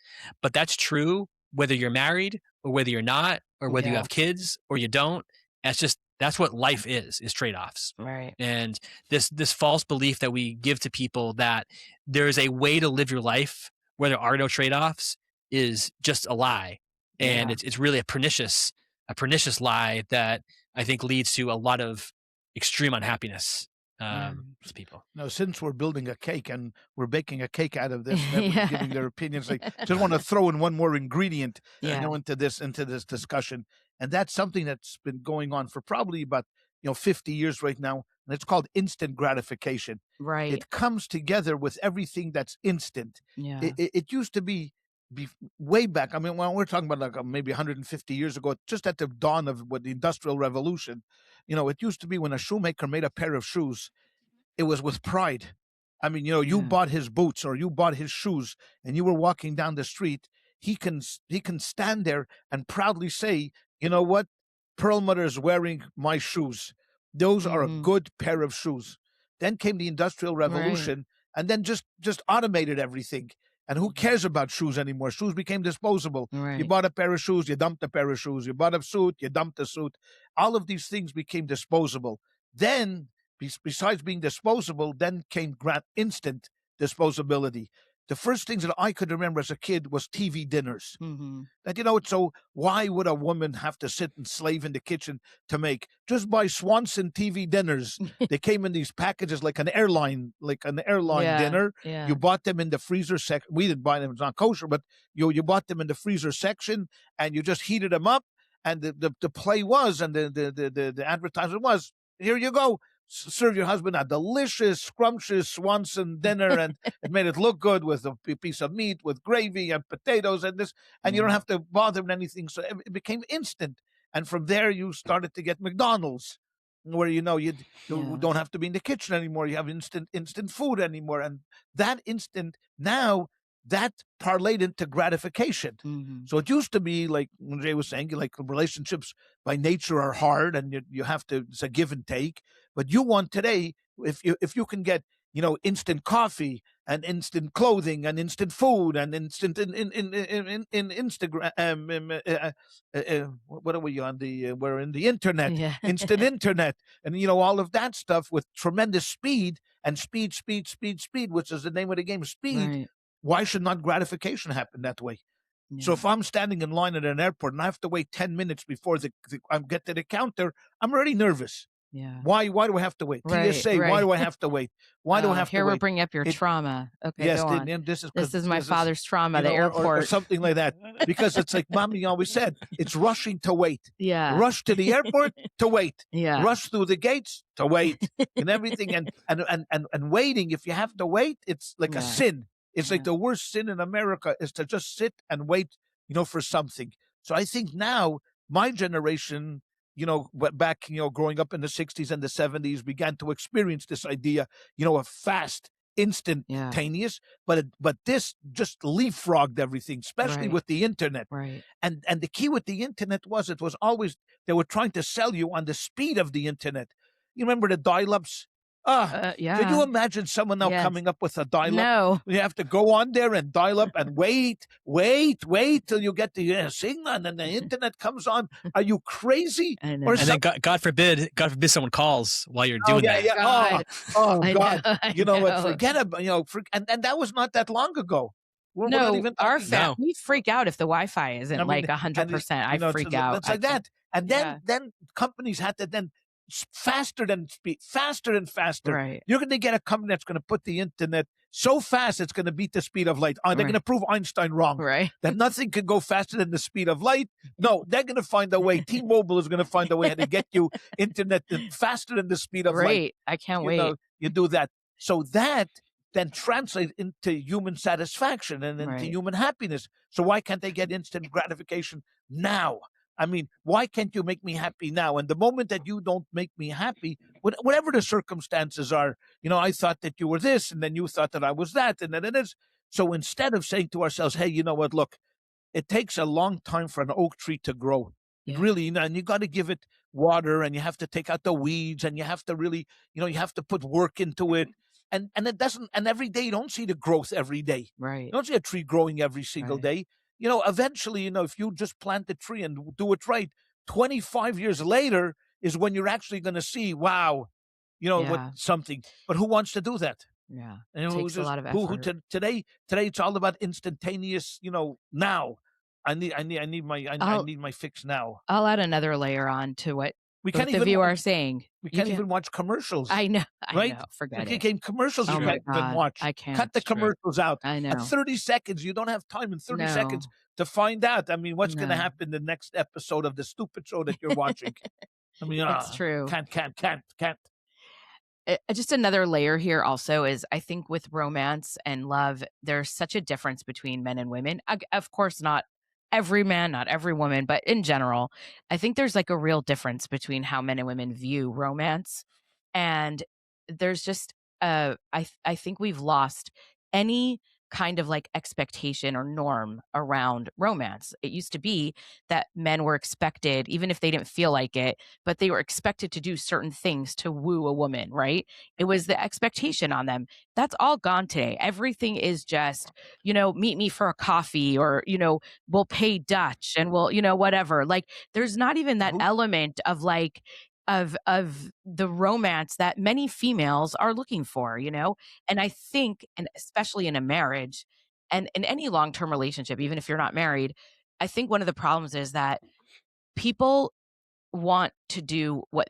Speaker 3: But that's true whether you're married or whether you're not, or whether you have kids or you don't. That's what life is trade-offs.
Speaker 1: Right.
Speaker 3: And this false belief that we give to people that there's a way to live your life where there are no trade-offs is just a lie. And it's really a pernicious lie that I think leads to a lot of extreme unhappiness to people.
Speaker 2: Now, since we're building a cake and we're baking a cake out of this, and everyone's giving their opinions, like, just want to throw in one more ingredient, into this discussion, and that's something that's been going on for probably about 50 years right now, and it's called instant gratification.
Speaker 1: Right.
Speaker 2: It comes together with everything that's instant.
Speaker 1: Yeah.
Speaker 2: It used to be way back. I mean, when we're talking about like maybe 150 years ago, just at the dawn of the Industrial Revolution, it used to be when a shoemaker made a pair of shoes, it was with pride. I mean, you bought his boots or you bought his shoes, and you were walking down the street. He can stand there and proudly say, "You know what? Perlmutter's wearing my shoes. Those are a good pair of shoes." Then came the Industrial Revolution, and then just automated everything. And who cares about shoes anymore? Shoes became disposable.
Speaker 1: Right.
Speaker 2: You bought a pair of shoes, you dumped a pair of shoes. You bought a suit, you dumped a suit. All of these things became disposable. Then, besides being disposable, then came instant disposability. The first things that I could remember as a kid was TV dinners. That, so why would a woman have to sit and slave in the kitchen to make? Just buy Swanson TV dinners. They came in these packages like an airline dinner.
Speaker 1: Yeah.
Speaker 2: You bought them in the freezer section. We didn't buy them; it's not kosher, but you bought them in the freezer section, and you just heated them up. And the play was, and the advertisement was, here you go. Serve your husband a delicious, scrumptious Swanson dinner, and it made it look good with a piece of meat, with gravy and potatoes and this, and you don't have to bother with anything. So it became instant. And from there, you started to get McDonald's, where you don't have to be in the kitchen anymore. You have instant food anymore, and that instant now, that parlayed into gratification. So it used to be like when Jay was saying, like, relationships by nature are hard, and you have to, it's a give and take. But you want today, if you can get instant coffee and instant clothing and instant food and instant in Instagram, what are we on the? We're in the internet, instant internet, and all of that stuff with tremendous speed, which is the name of the game, speed.
Speaker 1: Right.
Speaker 2: Why should not gratification happen that way? So if I'm standing in line at an airport and I have to wait 10 minutes before I get to the counter, I'm already nervous.
Speaker 1: Yeah.
Speaker 2: Why do I have to wait? TSA, why do I have to wait? Why do I have to wait?
Speaker 1: Here we're bringing up your trauma. Okay,
Speaker 2: yes,
Speaker 1: go on.
Speaker 2: This
Speaker 1: is my father's trauma, the airport.
Speaker 2: Or something like that. Because it's like Mommy always said, it's rushing to wait.
Speaker 1: Yeah.
Speaker 2: Rush to the airport to wait.
Speaker 1: Yeah.
Speaker 2: Rush through the gates to wait. And everything. And waiting, if you have to wait, it's like a sin. It's like the worst sin in America is to just sit and wait, for something. So I think now my generation, back, growing up in the 60s and the 70s, began to experience this idea, of fast, instantaneous, but this just leapfrogged everything, especially with the internet.
Speaker 1: Right.
Speaker 2: And the key with the internet was, it was always, they were trying to sell you on the speed of the internet. You remember the dial-ups? Can you imagine someone now coming up with a dial-up?
Speaker 1: No.
Speaker 2: You have to go on there and dial up and wait till you get the signal, and then the internet comes on. Are you crazy?
Speaker 3: And then God forbid someone calls while you're doing that.
Speaker 2: Yeah.
Speaker 1: God.
Speaker 2: Oh God.
Speaker 1: I know.
Speaker 2: What? Forget about and that was not that long ago. We're not even
Speaker 1: our
Speaker 2: talking
Speaker 1: we freak out if the Wi-Fi isn't like 100%. I freak out.
Speaker 2: It's like that. And then companies had to then faster and faster.
Speaker 1: Right.
Speaker 2: You're going to get a company that's going to put the internet so fast it's going to beat the speed of light. They're going to prove Einstein wrong.
Speaker 1: Right.
Speaker 2: That nothing can go faster than the speed of light. No, they're going to find a way. T-Mobile is going to find a way to get you internet faster than the speed of light.
Speaker 1: I can't wait.
Speaker 2: You do that. So that then translates into human satisfaction and into human happiness. So why can't they get instant gratification now? I mean, why can't you make me happy now? And the moment that you don't make me happy, whatever the circumstances are, I thought that you were this, and then you thought that I was that, and then it is. So instead of saying to ourselves, hey, you know what, look, it takes a long time for an oak tree to grow. It
Speaker 1: Yeah.
Speaker 2: really, and you got to give it water, and you have to take out the weeds, and you have to really, you have to put work into it. And it doesn't, and every day you don't see the growth every day.
Speaker 1: Right.
Speaker 2: You don't see a tree growing every single
Speaker 1: Right.
Speaker 2: day. Eventually, if you just plant the tree and do it right, 25 years later is when you're actually going to see, wow, what
Speaker 1: Yeah.
Speaker 2: something. But who wants to do that?
Speaker 1: Yeah.
Speaker 2: And
Speaker 1: It
Speaker 2: who
Speaker 1: takes a
Speaker 2: just
Speaker 1: lot of
Speaker 2: who
Speaker 1: effort.
Speaker 2: today it's all about instantaneous. Now I need my fix now.
Speaker 1: I'll add another layer on to what
Speaker 2: We can't
Speaker 1: both of
Speaker 2: even
Speaker 1: you are saying.
Speaker 2: we
Speaker 1: You
Speaker 2: can't
Speaker 1: can.
Speaker 2: even watch commercials.
Speaker 1: I know.
Speaker 2: Right?
Speaker 1: Forget
Speaker 2: Okay,
Speaker 1: it.
Speaker 2: commercials
Speaker 1: Oh
Speaker 2: you
Speaker 1: my
Speaker 2: can't even
Speaker 1: God.
Speaker 2: watch.
Speaker 1: I can't.
Speaker 2: Cut the
Speaker 3: True.
Speaker 2: commercials out.
Speaker 1: I
Speaker 2: At
Speaker 1: know.
Speaker 2: 30 seconds, you don't have time in 30 seconds
Speaker 1: No.
Speaker 2: to find out. I mean, what's going to
Speaker 1: No.
Speaker 2: happen the next episode of the stupid show that you're watching? I mean,
Speaker 1: It's true.
Speaker 2: can't.
Speaker 1: Just another layer here also is I think with romance and love, there's such a difference between men and women. Of course, not every man, not every woman, but in general, I think there's like a real difference between how men and women view romance. And there's just, I think we've lost any kind of like expectation or norm around romance. It used to be that men were expected, even if they didn't feel like it, but they were expected to do certain things to woo a woman, right? It was the expectation on them. That's all gone today. Everything is just, meet me for a coffee, or, we'll pay Dutch and we'll, whatever. Like there's not even that element of like, of the romance that many females are looking for, and I think, and especially in a marriage and in any long-term relationship, even if you're not married, I think one of the problems is that people want to do what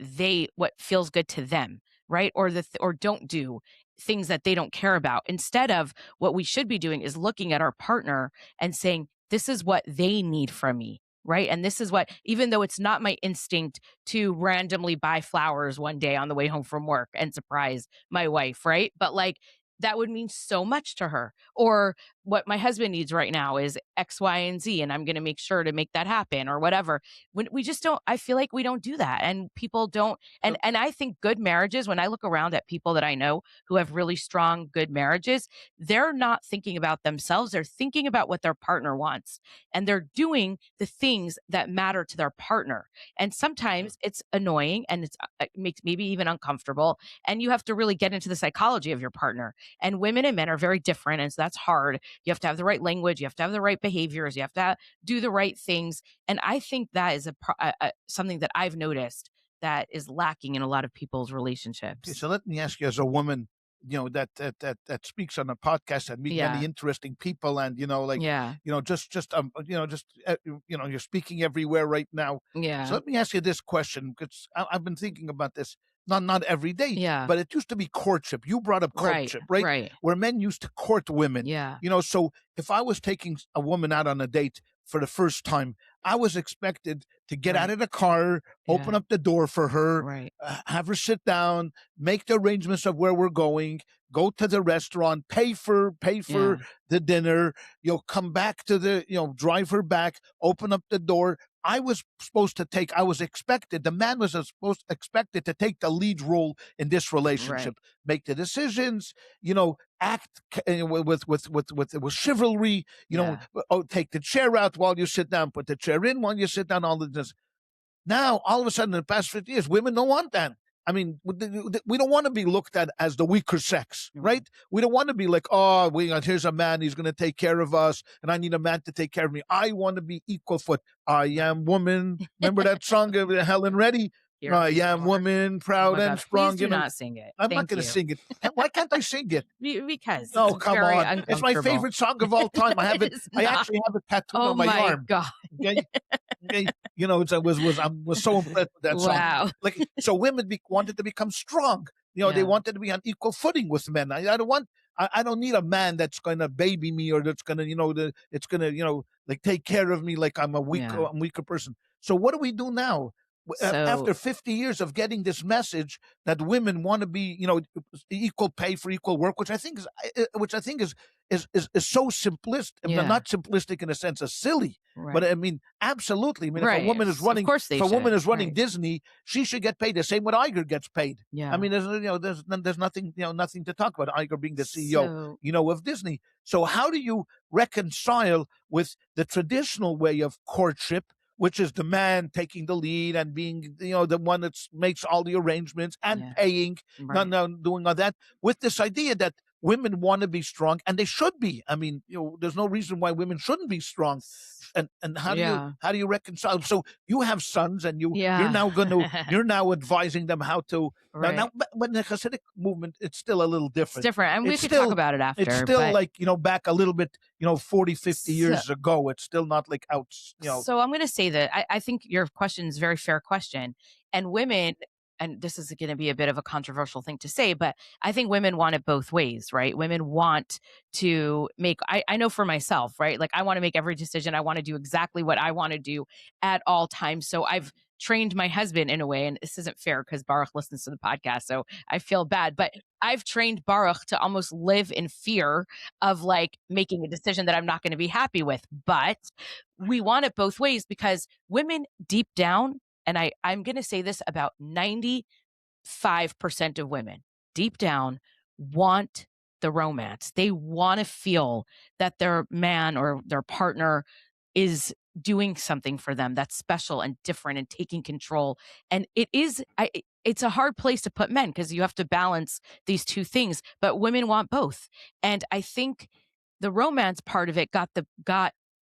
Speaker 1: feels good to them, right? Or don't do things that they don't care about. Instead of what we should be doing is looking at our partner and saying, this is what they need from me, right? And this is what, even though it's not my instinct to randomly buy flowers one day on the way home from work and surprise my wife, right? But like that would mean so much to her. Or what my husband needs right now is X, Y, and Z, and I'm going to make sure to make that happen, or whatever. When we just don't, I feel like we don't do that, and people don't. And I think good marriages, when I look around at people that I know who have really strong, good marriages, they're not thinking about themselves. They're thinking about what their partner wants, and they're doing the things that matter to their partner. And sometimes it's annoying, and it makes maybe even uncomfortable. And you have to really get into the psychology of your partner. And women and men are very different, and so that's hard. You have to have the right language. You have to have the right behaviors. You have to do the right things. And I think that is something that I've noticed that is lacking in a lot of people's relationships.
Speaker 2: Okay, so let me ask you, as a woman, that speaks on a podcast and meet many interesting people, and you're speaking everywhere right now.
Speaker 1: Yeah.
Speaker 2: So let me ask you this question, because I've been thinking about this. Not every day,
Speaker 1: Yeah.
Speaker 2: but it used to be courtship. You brought up courtship, right?
Speaker 1: Right.
Speaker 2: Where men used to court women.
Speaker 1: Yeah.
Speaker 2: So if I was taking a woman out on a date for the first time, I was expected to get out of the car, open up the door for her, have her sit down, make the arrangements of where we're going, go to the restaurant, pay for the dinner, come back to drive her back, open up the door. I was expected, the man was expected to take the lead role in this relationship, make the decisions, act with chivalry, take the chair out while you sit down, put the chair in while you sit down, all of this. Now, all of a sudden, in the past 50 years, women don't want that. I mean, we don't want to be looked at as the weaker sex, right? We don't want to be like, here's a man, he's going to take care of us, and I need a man to take care of me. I want to be equal foot. I am woman. Remember that song of Helen Reddy? I am woman, proud and strong.
Speaker 1: Please do not sing it.
Speaker 2: I'm not going to sing it. Why can't I sing it?
Speaker 1: Because
Speaker 2: no, come on. It's my favorite song of all time. I have it. I actually have it tattooed on my arm.
Speaker 1: God.
Speaker 2: Okay. I was so impressed with that song.
Speaker 1: Wow.
Speaker 2: So women wanted to become strong. They wanted to be on equal footing with men. I don't need a man that's going to baby me, or that's going to, take care of me like I'm a weaker person. So what do we do now?
Speaker 1: So
Speaker 2: after 50 years of getting this message that women want to be, equal pay for equal work, which I think is so simplistic.
Speaker 1: yeah,
Speaker 2: Not simplistic in a sense of silly, but
Speaker 1: right,
Speaker 2: I mean, absolutely. I mean,
Speaker 1: right. Of course they
Speaker 2: if a woman
Speaker 1: should.
Speaker 2: is running
Speaker 1: Right.
Speaker 2: Disney, she should get paid the same what Iger gets paid.
Speaker 1: Yeah.
Speaker 2: I mean, there's nothing, nothing to talk about. Iger being the CEO,
Speaker 1: So
Speaker 2: of Disney. So how do you reconcile with the traditional way of courtship, which is the man taking the lead and being, the one that makes all the arrangements and
Speaker 1: yeah,
Speaker 2: paying,
Speaker 1: right.
Speaker 2: not doing all that, with this idea that women want to be strong and they should be. I mean, there's no reason why women shouldn't be strong. And
Speaker 1: Yeah.
Speaker 2: how do you reconcile? So you have sons, and you're
Speaker 1: Yeah.
Speaker 2: now advising them how to now.
Speaker 1: Right.
Speaker 2: But in the Hasidic movement, it's still a little
Speaker 1: It's
Speaker 2: different.
Speaker 1: different. And we
Speaker 2: It's
Speaker 1: could talk
Speaker 2: still
Speaker 1: about it
Speaker 2: it's
Speaker 1: after,
Speaker 2: still
Speaker 1: but
Speaker 2: like, back a little bit, 40, 50
Speaker 1: so,
Speaker 2: years ago. It's still not like out,
Speaker 1: so I'm going to say that I think your question is a very fair question. And women, and this is going to be a bit of a controversial thing to say, but I think women want it both ways, right? Women want to make, I know for myself, right? Like I want to make every decision. I want to do exactly what I want to do at all times. So I've trained my husband in a way, and this isn't fair because Baruch listens to the podcast, so I feel bad, but I've trained Baruch to almost live in fear of like making a decision that I'm not going to be happy with. But we want it both ways because women deep down, and I'm going to say this about 95% of women deep down want the romance. They want to feel that their man or their partner is doing something for them that's special and different and taking control. And it's a hard place to put men because you have to balance these two things, but women want both. And I think the romance part of it got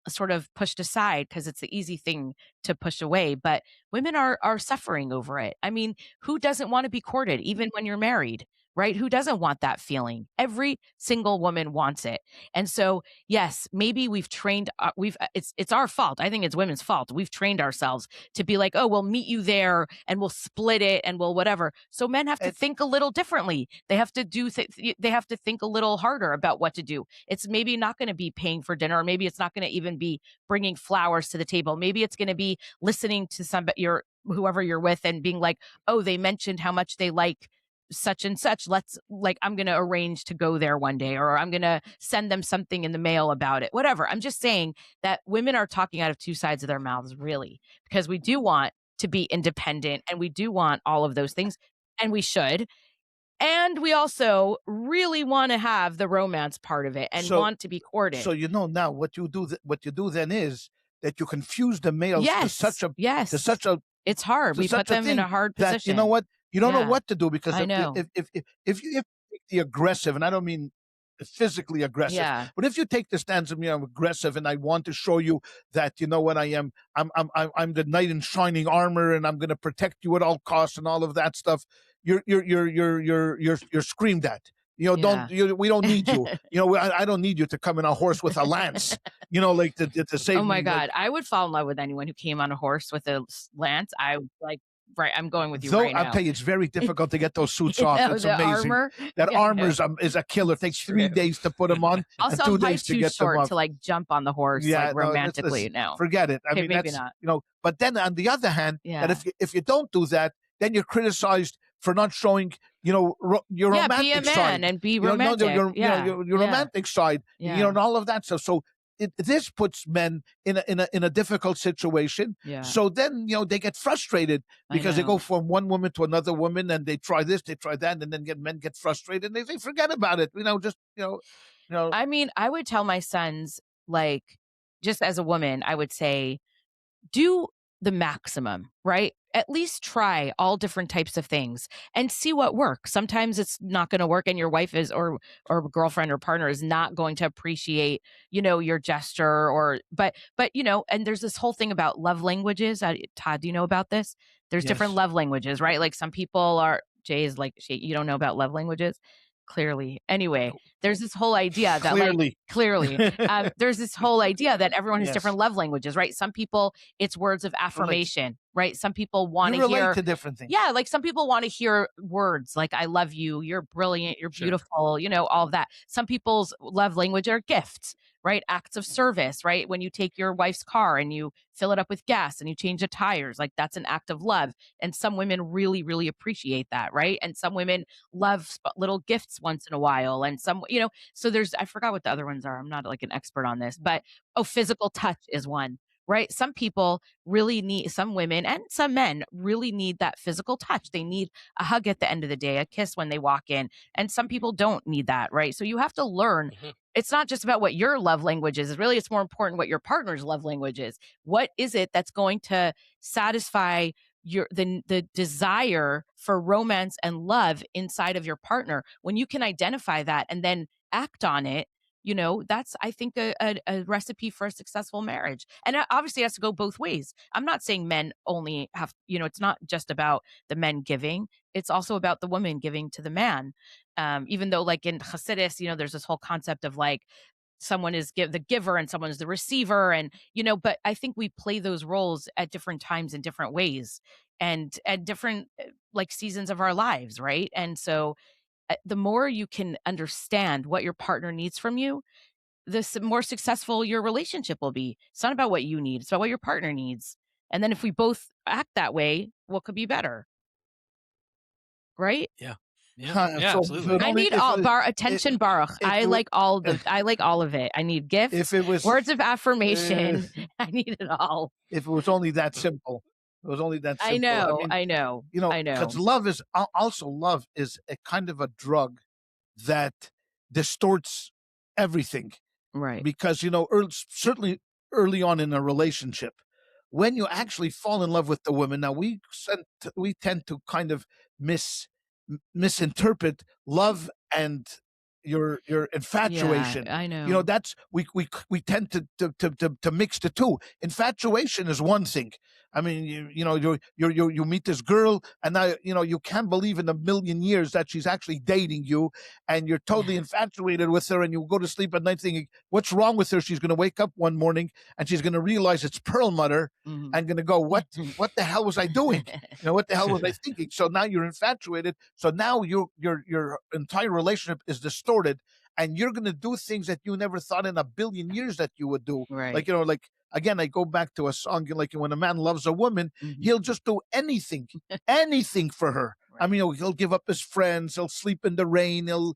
Speaker 1: sort of pushed aside because it's the easy thing to push away, but women are suffering over it. I mean, who doesn't want to be courted even when you're married? Right? Who doesn't want that feeling? Every single woman wants it. And so, yes, maybe we've trained, it's our fault. I think it's women's fault. We've trained ourselves to be like, oh, we'll meet you there and we'll split it and we'll whatever. So men have to think a little differently. They have to they have to think a little harder about what to do. It's maybe not going to be paying for dinner, or maybe it's not going to even be bringing flowers to the table. Maybe it's going to be listening to whoever you're with and being like, oh, they mentioned how much they like such and such. I'm going to arrange to go there one day, or I'm going to send them something in the mail about it, whatever. I'm just saying that women are talking out of two sides of their mouths, really, because we do want to be independent and we do want all of those things, and we should. And we also really want to have the romance part of it and want to be courted.
Speaker 2: So now what you do then is that you confuse the males to such a
Speaker 1: it's hard. We put them in a hard position.
Speaker 2: That, you know what? You don't know what to do because
Speaker 1: I know.
Speaker 2: if you take the aggressive, and I don't mean physically aggressive, but if you take the stance of I'm aggressive and I want to show you that what I'm the knight in shining armor and I'm going to protect you at all costs and all of that stuff, you're screamed at. We don't need you. I don't need you to come in a horse with a lance. Like to save.
Speaker 1: Oh my
Speaker 2: me,
Speaker 1: God, I would fall in love with anyone who came on a horse with a lance. I would like. Right, I'm going with you right now.
Speaker 2: I'll tell you, it's very difficult to get those suits off. It's amazing. That armor is a killer. It takes 3 days to put them on,
Speaker 1: also,
Speaker 2: and 2 days to get them off.
Speaker 1: To like jump on the horse, romantically. No,
Speaker 2: forget it. I mean,
Speaker 1: maybe
Speaker 2: that's
Speaker 1: not.
Speaker 2: But then on the other hand, that if you don't do that, then you're criticized for not showing, your romantic
Speaker 1: be a man
Speaker 2: side
Speaker 1: and be romantic.
Speaker 2: Your romantic side, and all of that stuff. So this puts men in a difficult situation.
Speaker 1: Yeah.
Speaker 2: So then they get frustrated because they go from one woman to another woman and they try this, they try that, and then men get frustrated and they forget about it.
Speaker 1: I mean, I would tell my sons, like, just as a woman, I would say, do the maximum, right? At least try all different types of things and see what works. Sometimes it's not going to work and your wife is or girlfriend or partner is not going to appreciate, your gesture but and there's this whole thing about love languages. Todd, do you know about this? There's different love languages, right? Like some people are, Jay is like, you don't know about love languages? Clearly. Anyway, there's this whole idea that clearly, there's this whole idea that everyone has different love languages, right? Some people, it's words of affirmation, right? Some people want to hear
Speaker 2: to different things.
Speaker 1: Yeah. Like some people want to hear words like, I love you, you're brilliant, you're beautiful, all of that. Some people's love language are gifts, right? Acts of service, right? When you take your wife's car and you fill it up with gas and you change the tires, like that's an act of love. And some women really, really appreciate that, right? And some women love little gifts once in a while. And some, so I forgot what the other ones are. I'm not like an expert on this, but physical touch is one, right? Some people really need, some women and some men really need that physical touch. They need a hug at the end of the day, a kiss when they walk in. And some people don't need that, right? So you have to learn. It's not just about what your love language is. Really, it's more important what your partner's love language is. What is it that's going to satisfy the desire for romance and love inside of your partner? When you can identify that and then act on it, that's, I think, a recipe for a successful marriage. And obviously it has to go both ways. I'm not saying men only have, it's not just about the men giving. It's also about the woman giving to the man. Even though like in Hasidus, there's this whole concept of like, someone is the giver and someone is the receiver. And, but I think we play those roles at different times in different ways and at different like seasons of our lives. Right. And so the more you can understand what your partner needs from you, the more successful your relationship will be. It's not about what you need. It's about what your partner needs. And then if we both act that way, what could be better? Right?
Speaker 3: Yeah. Yeah, absolutely.
Speaker 1: I need attention, Baruch. I like all of it. I need gifts,
Speaker 2: if it was
Speaker 1: words of affirmation. I need it all.
Speaker 2: If it was only that simple. It was only that simple.
Speaker 1: I know.
Speaker 2: Because love is a kind of a drug that distorts everything.
Speaker 1: Right.
Speaker 2: Because, certainly early on in a relationship, when you actually fall in love with the woman, now we tend to kind of misinterpret love and your infatuation.
Speaker 1: Yeah, I know.
Speaker 2: That's we tend to mix the two. Infatuation is one thing. I mean, you meet this girl, and now you can't believe in a million years that she's actually dating you, and you're totally infatuated with her, and you go to sleep at night thinking, "What's wrong with her?" She's going to wake up one morning and she's going to realize it's Perlmutter, and going to go, "What the hell was I doing? What the hell was I thinking?" So now you're infatuated. So now your entire relationship is distorted, and you're going to do things that you never thought in a billion years that you would do.
Speaker 1: Right.
Speaker 2: Like again, I go back to a song, like when a man loves a woman, he'll just do anything for her. Right. I mean, he'll give up his friends. He'll sleep in the rain. He'll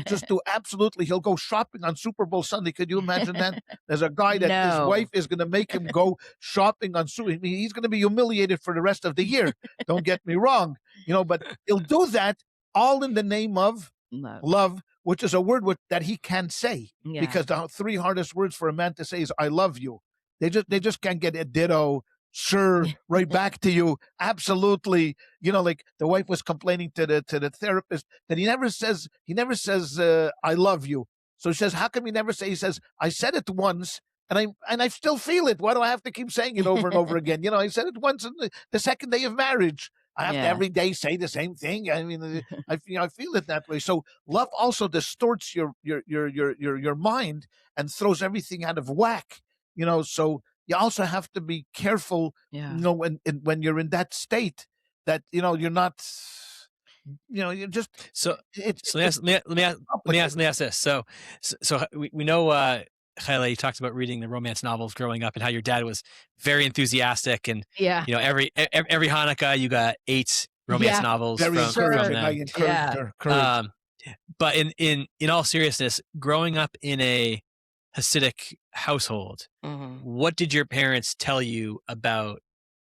Speaker 2: just do absolutely. He'll go shopping on Super Bowl Sunday. Could you imagine that? There's a guy that his wife is going to make him go shopping on Super. He's going to be humiliated for the rest of the year. Don't get me wrong, but he'll do that all in the name of love, which is a word that he can't say, because the three hardest words for a man to say is "I love you." They just can't get a ditto, sure, right back to you, absolutely. Like the wife was complaining to the therapist that he never says "I love you." So she says, "How come he never say?" He says, "I said it once, and I still feel it. Why do I have to keep saying it over and over again? I said it once on the second day of marriage. I have to every day say the same thing. I mean, I feel it that way." So love also distorts your mind and throws everything out of whack. So you also have to be careful. When you're in that state, that you're not. You're just.
Speaker 3: So let me ask this. So we know. ChayaLeah, you talked about reading the romance novels growing up and how your dad was very enthusiastic, and every Hanukkah you got 8 romance novels
Speaker 2: very
Speaker 3: from them.
Speaker 2: I encouraged her.
Speaker 3: But in all seriousness, growing up in a Hasidic household, what did your parents tell you about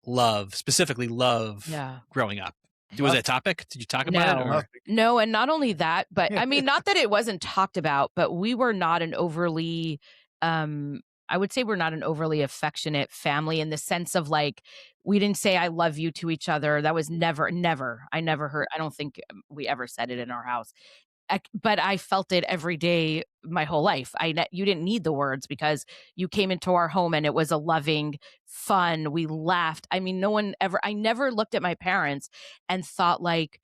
Speaker 3: love, specifically love, growing up? Was it a topic? Did you talk about it? Or?
Speaker 1: No, and not only that, but I mean, not that it wasn't talked about, but we were not an overly, I would say we're not an overly affectionate family in the sense of like, we didn't say "I love you" to each other. That was never. I never heard. I don't think we ever said it in our house. But I felt it every day my whole life. You didn't need the words because you came into our home and it was a loving, fun. We laughed. I mean, I never looked at my parents and thought like,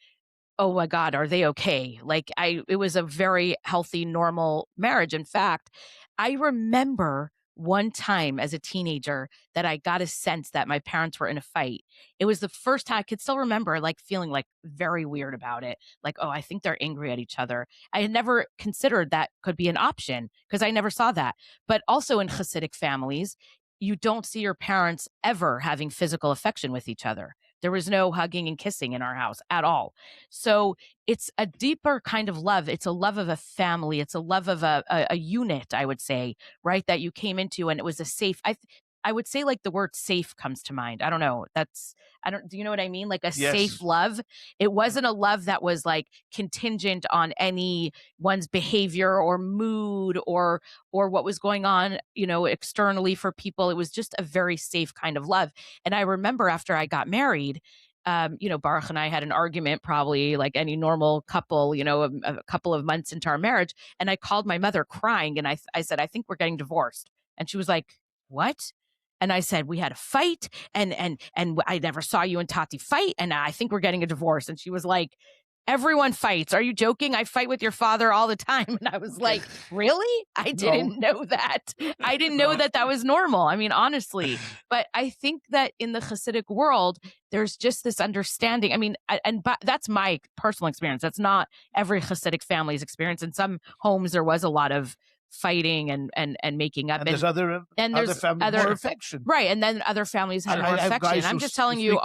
Speaker 1: "Oh my God, are they okay?" Like it was a very healthy, normal marriage. In fact, I remember one time as a teenager that I got a sense that my parents were in a fight. It was the first time I could still remember like feeling like very weird about it. Like, oh, I think they're angry at each other. I had never considered that could be an option because I never saw that. But also in Hasidic families, you don't see your parents ever having physical affection with each other. There was no hugging and kissing in our house at all. So it's a deeper kind of love. It's a love of a family. It's a love of a unit, I would say, right? That you came into, and it was a safe. I would say like the word safe comes to mind. I don't know. Do you know what I mean? Like a safe
Speaker 2: Yes.
Speaker 1: love. It wasn't a love that was like contingent on anyone's behavior or mood or what was going on, externally for people. It was just a very safe kind of love. And I remember after I got married, Baruch and I had an argument, probably like any normal couple, a couple of months into our marriage. And I called my mother crying and I said, I think we're getting divorced. And she was like, what? And I said, we had a fight and I never saw you and Tati fight. And I think we're getting a divorce. And she was like, everyone fights. Are you joking? I fight with your father all the time. And I was like, really? I didn't know that. I didn't know that was normal. I mean, honestly, but I think that in the Hasidic world, there's just this understanding. I mean, but that's my personal experience. That's not every Hasidic family's experience. In some homes, there was a lot of fighting and making up.
Speaker 2: And there's other families more affection.
Speaker 1: Right. And then other families had more affection. I'm just telling you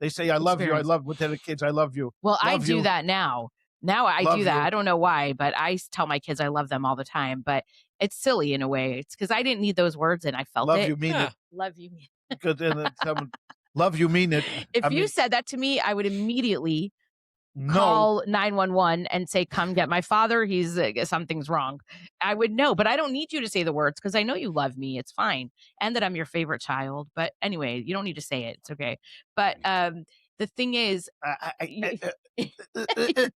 Speaker 2: they say, I love you. I love with the kids. I love you.
Speaker 1: Well, I do that now. Now I do that. I don't know why, but I tell my kids I love them all the time. But it's silly in a way. It's because I didn't need those words and I felt
Speaker 2: love
Speaker 1: it.
Speaker 2: You mean it.
Speaker 1: Love you mean
Speaker 2: it. Because love you mean it.
Speaker 1: If you said that to me, I would immediately call 911 and say, come get my father. He's something's wrong. I would know, but I don't need you to say the words because I know you love me. It's fine. And that I'm your favorite child. But anyway, you don't need to say it. It's okay. But the thing is,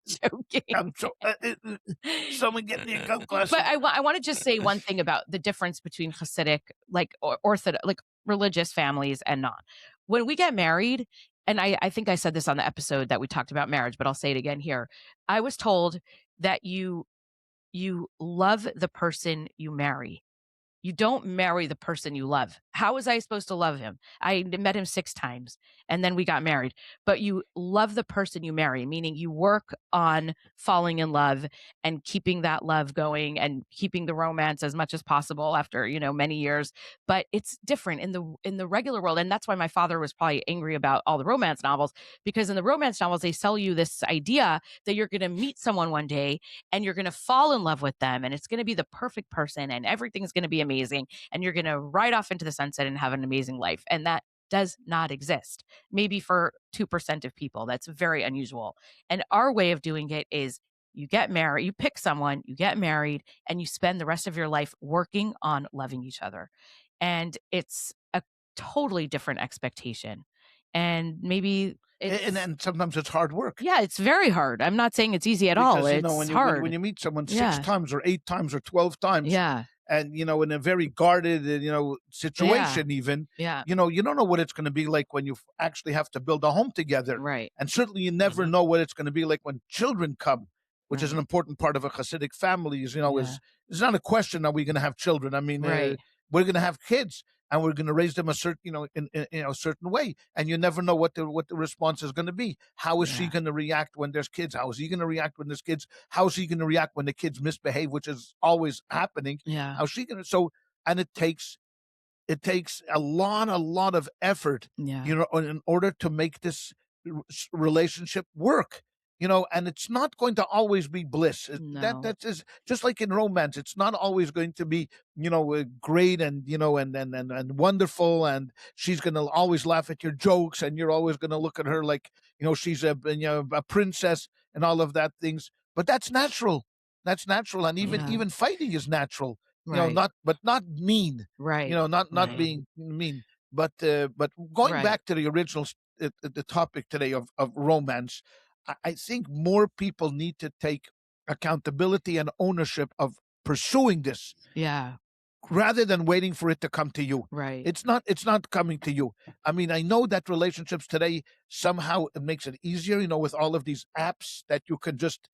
Speaker 1: joking.
Speaker 2: Someone get me a gum glass.
Speaker 1: But I want to just say one thing about the difference between Hasidic, like Orthodox, like religious families and not. When we get married, and I think I said this on the episode that we talked about marriage, but I'll say it again here. I was told that you love the person you marry. You don't marry the person you love. How was I supposed to love him? I met him 6 times and then we got married. But you love the person you marry, meaning you work on falling in love and keeping that love going and keeping the romance as much as possible after, many years. But it's different in the regular world. And that's why my father was probably angry about all the romance novels, because in the romance novels, they sell you this idea that you're going to meet someone one day and you're going to fall in love with them and it's going to be the perfect person and everything's going to be amazing and you're going to ride off into the sunset and have an amazing life. And that does not exist. Maybe for 2% of people. That's very unusual. And our way of doing it is you get married, you pick someone, you get married, and you spend the rest of your life working on loving each other. And it's a totally different expectation. And maybe
Speaker 2: and sometimes it's hard work.
Speaker 1: Yeah, it's very hard. I'm not saying it's easy at all. It's hard.
Speaker 2: When you meet someone 6 times or 8 times or 12 times.
Speaker 1: Yeah.
Speaker 2: And, in a very guarded, situation even, you don't know what it's going to be like when you actually have to build a home together.
Speaker 1: Right.
Speaker 2: And certainly you never know what it's going to be like when children come, which is an important part of a Hasidic family. It's not a question, are we going to have children? I mean, we're going to have kids and we're going to raise them a certain, in a certain way. And you never know what the response is going to be. How is she going to react when there's kids? How is he going to react when there's kids? How is he going to react when the kids misbehave, which is always happening?
Speaker 1: Yeah.
Speaker 2: How's she going to? And it takes a lot of effort, in order to make this relationship work. And it's not going to always be bliss.
Speaker 1: No.
Speaker 2: That's just like in romance. It's not always going to be, great and, and wonderful. And she's going to always laugh at your jokes and you're always going to look at her like, she's a princess and all of that things. But that's natural. That's natural. And even fighting is natural,
Speaker 1: right.
Speaker 2: Not mean,
Speaker 1: right.
Speaker 2: Not being mean, but going back to the original, the topic today of romance, I think more people need to take accountability and ownership of pursuing this.
Speaker 1: Yeah.
Speaker 2: Rather than waiting for it to come to you.
Speaker 1: Right.
Speaker 2: It's not coming to you. I mean, I know that relationships today, somehow it makes it easier, with all of these apps that you can just,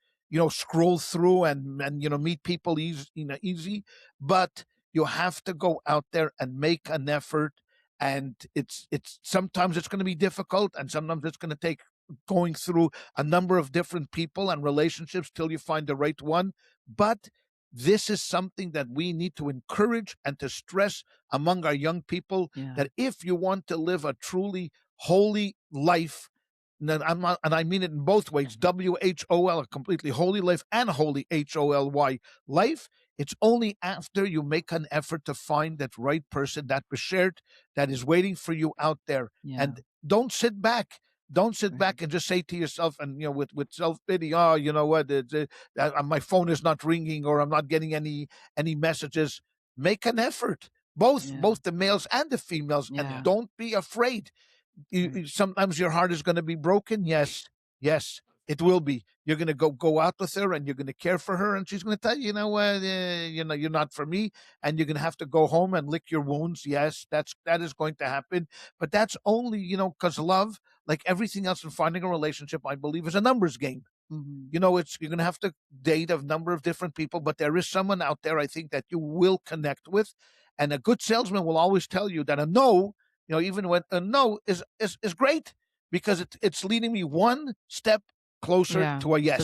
Speaker 2: scroll through and meet people easy. But, You have to go out there and make an effort. And it's sometimes it's going to be difficult, and sometimes it's going to take going through a number of different people and relationships till you find the right one. But this is something that we need to encourage and to stress among our young people, that if you want to live a truly holy life, and I mean it in both ways, WHOL, a completely holy life, and holy HOLY life, it's only after you make an effort to find that right person, that beshert, that is waiting for you out there. And don't sit back. Don't sit back and just say to yourself, and with self-pity, oh, you know what, my phone is not ringing, or I'm not getting any messages. Make an effort, both the males and the females, and don't be afraid. Sometimes your heart is going to be broken. Yes, it will be. You're going to go out with her, and you're going to care for her, and she's going to tell you, you know what, you're not for me, and you're going to have to go home and lick your wounds. Yes, that is going to happen, but that's only because love, like everything else in finding a relationship, I believe, is a numbers game. You're going to have to date a number of different people, but there is someone out there, I think, that you will connect with, and a good salesman will always tell you that a no, even when a no is great, because it's leading me one step closer to a yes,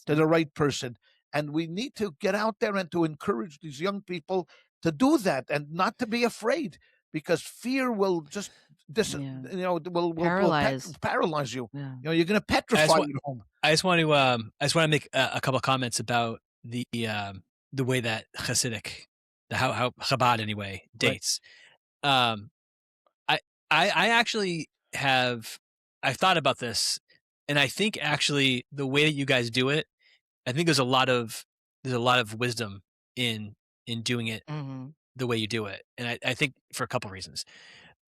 Speaker 1: to the right person.
Speaker 2: And we need to get out there and to encourage these young people to do that, and not to be afraid, because fear will just will paralyze you. You're going to petrify you at home.
Speaker 3: I just want to make a couple of comments about the way that Hasidic, how Chabad anyway dates. Right. I actually I've thought about this, and I think actually the way that you guys do it, I think there's a lot of wisdom in doing it the way you do it, and I think for a couple of reasons.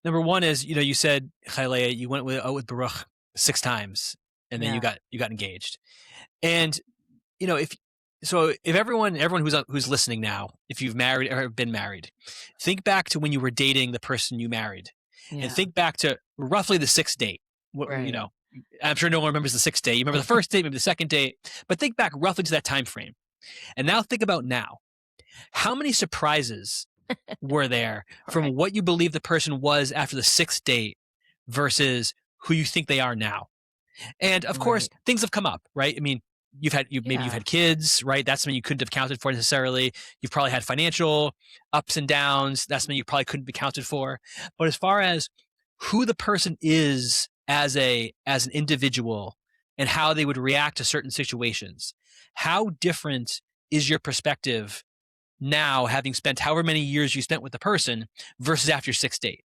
Speaker 3: Number one is, you said, ChayaLeah, you went with Baruch 6 times, and then you got engaged, and if everyone who's listening now, if you've married or been married, think back to when you were dating the person you married. And think back to roughly the 6th date. Right. I'm sure no one remembers the 6th date. You remember the first date, maybe the second date, but think back roughly to that time frame. And now think about now. How many surprises were there from what you believe the person was after the 6th date versus who you think they are now? And of course, things have come up, right? I mean, maybe you've had kids, right? That's something you couldn't have counted for necessarily. You've probably had financial ups and downs. That's something you probably couldn't be counted for. But as far as who the person is as an individual and how they would react to certain situations, how different is your perspective now, having spent however many years you spent with the person versus after your 6th date?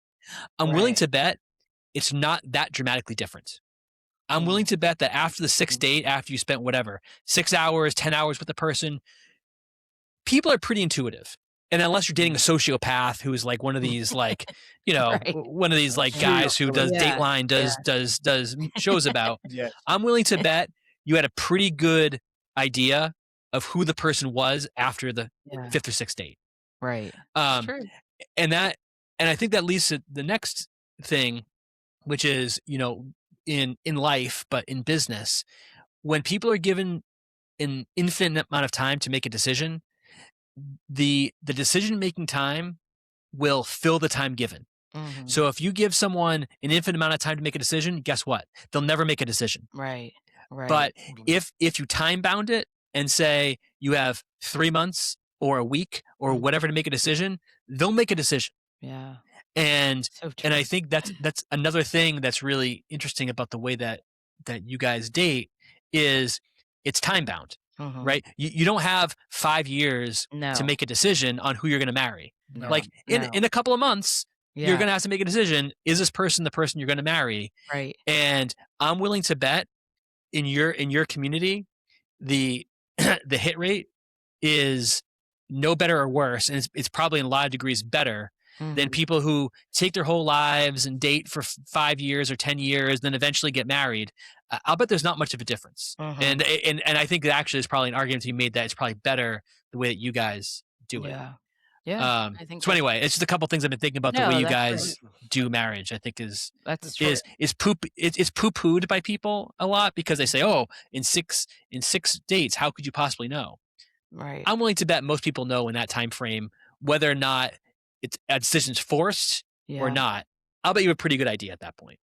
Speaker 3: I'm willing to bet it's not that dramatically different. I'm willing to bet that after the 6th date, after you spent whatever, 6 hours, 10 hours with the person, people are pretty intuitive. And unless you're dating a sociopath who's like one of these, like, one of these like guys who does Dateline, does shows about, I'm willing to bet you had a pretty good idea of who the person was after the 5th or 6th date.
Speaker 1: Right.
Speaker 3: True. And I think that leads to the next thing, which is, in life, but in business, when people are given an infinite amount of time to make a decision, the decision-making time will fill the time given. So if you give someone an infinite amount of time to make a decision, guess what? They'll never make a decision.
Speaker 1: Right.
Speaker 3: But if you time bound it and say you have 3 months or a week or whatever to make a decision, they'll make a decision.
Speaker 1: Yeah.
Speaker 3: And I think that's another thing that's really interesting about the way that you guys date is it's time bound, right? You don't have 5 years to make a decision on who you're going to marry. In a couple of months, you're going to have to make a decision. Is this person the person you're going to marry?
Speaker 1: Right.
Speaker 3: And I'm willing to bet in your community, the hit rate is no better or worse, and it's probably in a lot of degrees better than people who take their whole lives and date for 5 years or 10 years, then eventually get married. I'll bet there's not much of a difference. And I think that actually is probably an argument to be made that it's probably better the way that you guys do it.
Speaker 1: Yeah. I think
Speaker 3: so. Anyway, it's just a couple things I've been thinking about the way you guys do marriage. I think is poo-pooed by people a lot because they say, "Oh, in six dates, how could you possibly know?"
Speaker 1: Right.
Speaker 3: I'm willing to bet most people know in that time frame whether or not it's a decision's forced or not, I'll bet you have a pretty good idea at that point.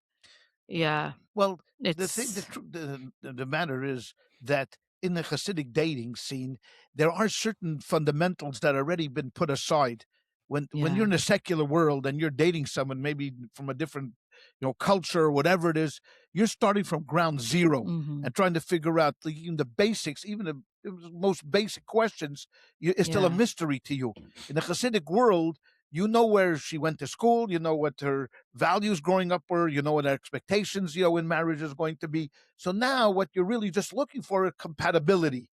Speaker 1: Yeah.
Speaker 2: Well,
Speaker 1: It's
Speaker 2: the matter is that in the Hasidic dating scene, there are certain fundamentals that already been put aside. When you're in a secular world and you're dating someone, maybe from a different culture or whatever it is, you're starting from ground zero and trying to figure out even the basics, even the most basic questions. Is still a mystery to you. In the Hasidic world, you know where she went to school, you know what her values growing up were, you know what her expectations, in marriage is going to be. So now what you're really just looking for is compatibility.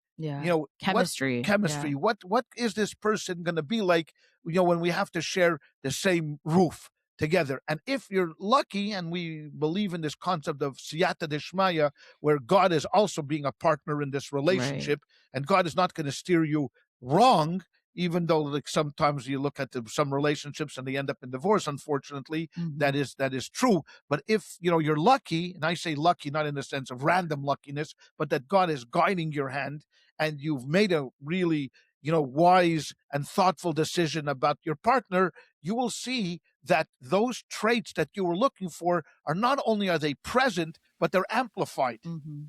Speaker 1: chemistry.
Speaker 2: Chemistry. What is this person going to be like, when we have to share the same roof together? And if you're lucky, and we believe in this concept of siyata deshmaya, where God is also being a partner in this relationship, and God is not going to steer you wrong, even though like sometimes you look at some relationships and they end up in divorce, unfortunately, that is true. But if you're lucky, and I say lucky not in the sense of random luckiness, but that God is guiding your hand and you've made a really wise and thoughtful decision about your partner, you will see that those traits that you were looking for are not only are they present, but they're amplified.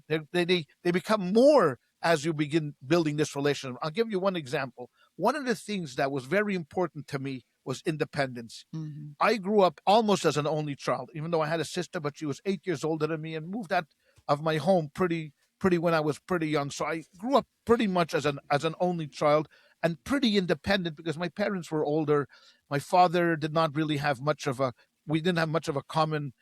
Speaker 2: They become more as you begin building this relationship. I'll give you one example. One of the things that was very important to me was independence. I grew up almost as an only child, even though I had a sister, but she was 8 years older than me and moved out of my home pretty when I was pretty young. So I grew up pretty much as an only child and pretty independent because my parents were older. My father did not really have we didn't have much of a common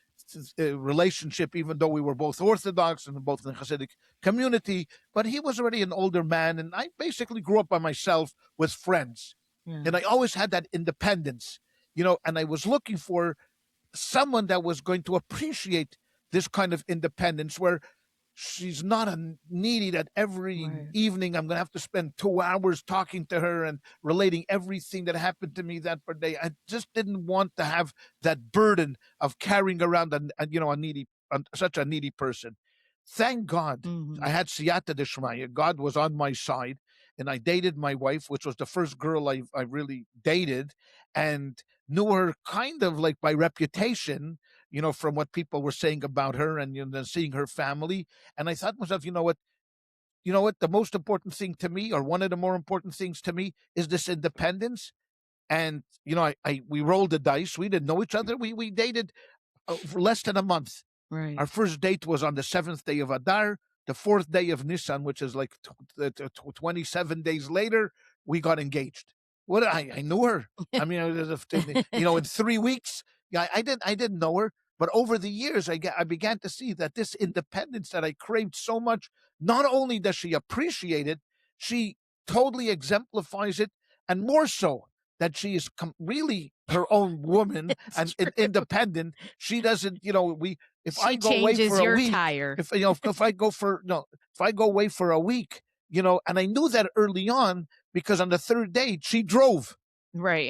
Speaker 2: relationship, even though we were both Orthodox and both in the Hasidic community. But he was already an older man, and I basically grew up by myself with friends. And I always had that independence, and I was looking for someone that was going to appreciate this kind of independence, where she's not a needy that every evening I'm going to have to spend 2 hours talking to her and relating everything that happened to me that per day. I just didn't want to have that burden of carrying around such a needy person. Thank God I had siyata deshmaya. God was on my side, and I dated my wife, which was the first girl I really dated, and knew her kind of like by reputation, from what people were saying about her and then seeing her family. And I thought to myself, you know what, the most important thing to me, or one of the more important things to me, is this independence. And, we rolled the dice. We didn't know each other. We dated for less than a month. Our first date was on the 7th day of Adar. The 4th day of Nisan, which is like 27 days later, we got engaged. What I knew her. I mean, in 3 weeks, I didn't know her. But over the years, I began to see that this independence that I craved so much, not only does she appreciate it, she totally exemplifies it, and more so that she is really her own woman and independent. She doesn't, if I go away for a week, if I go away for a week, and I knew that early on because on the 3rd date she drove.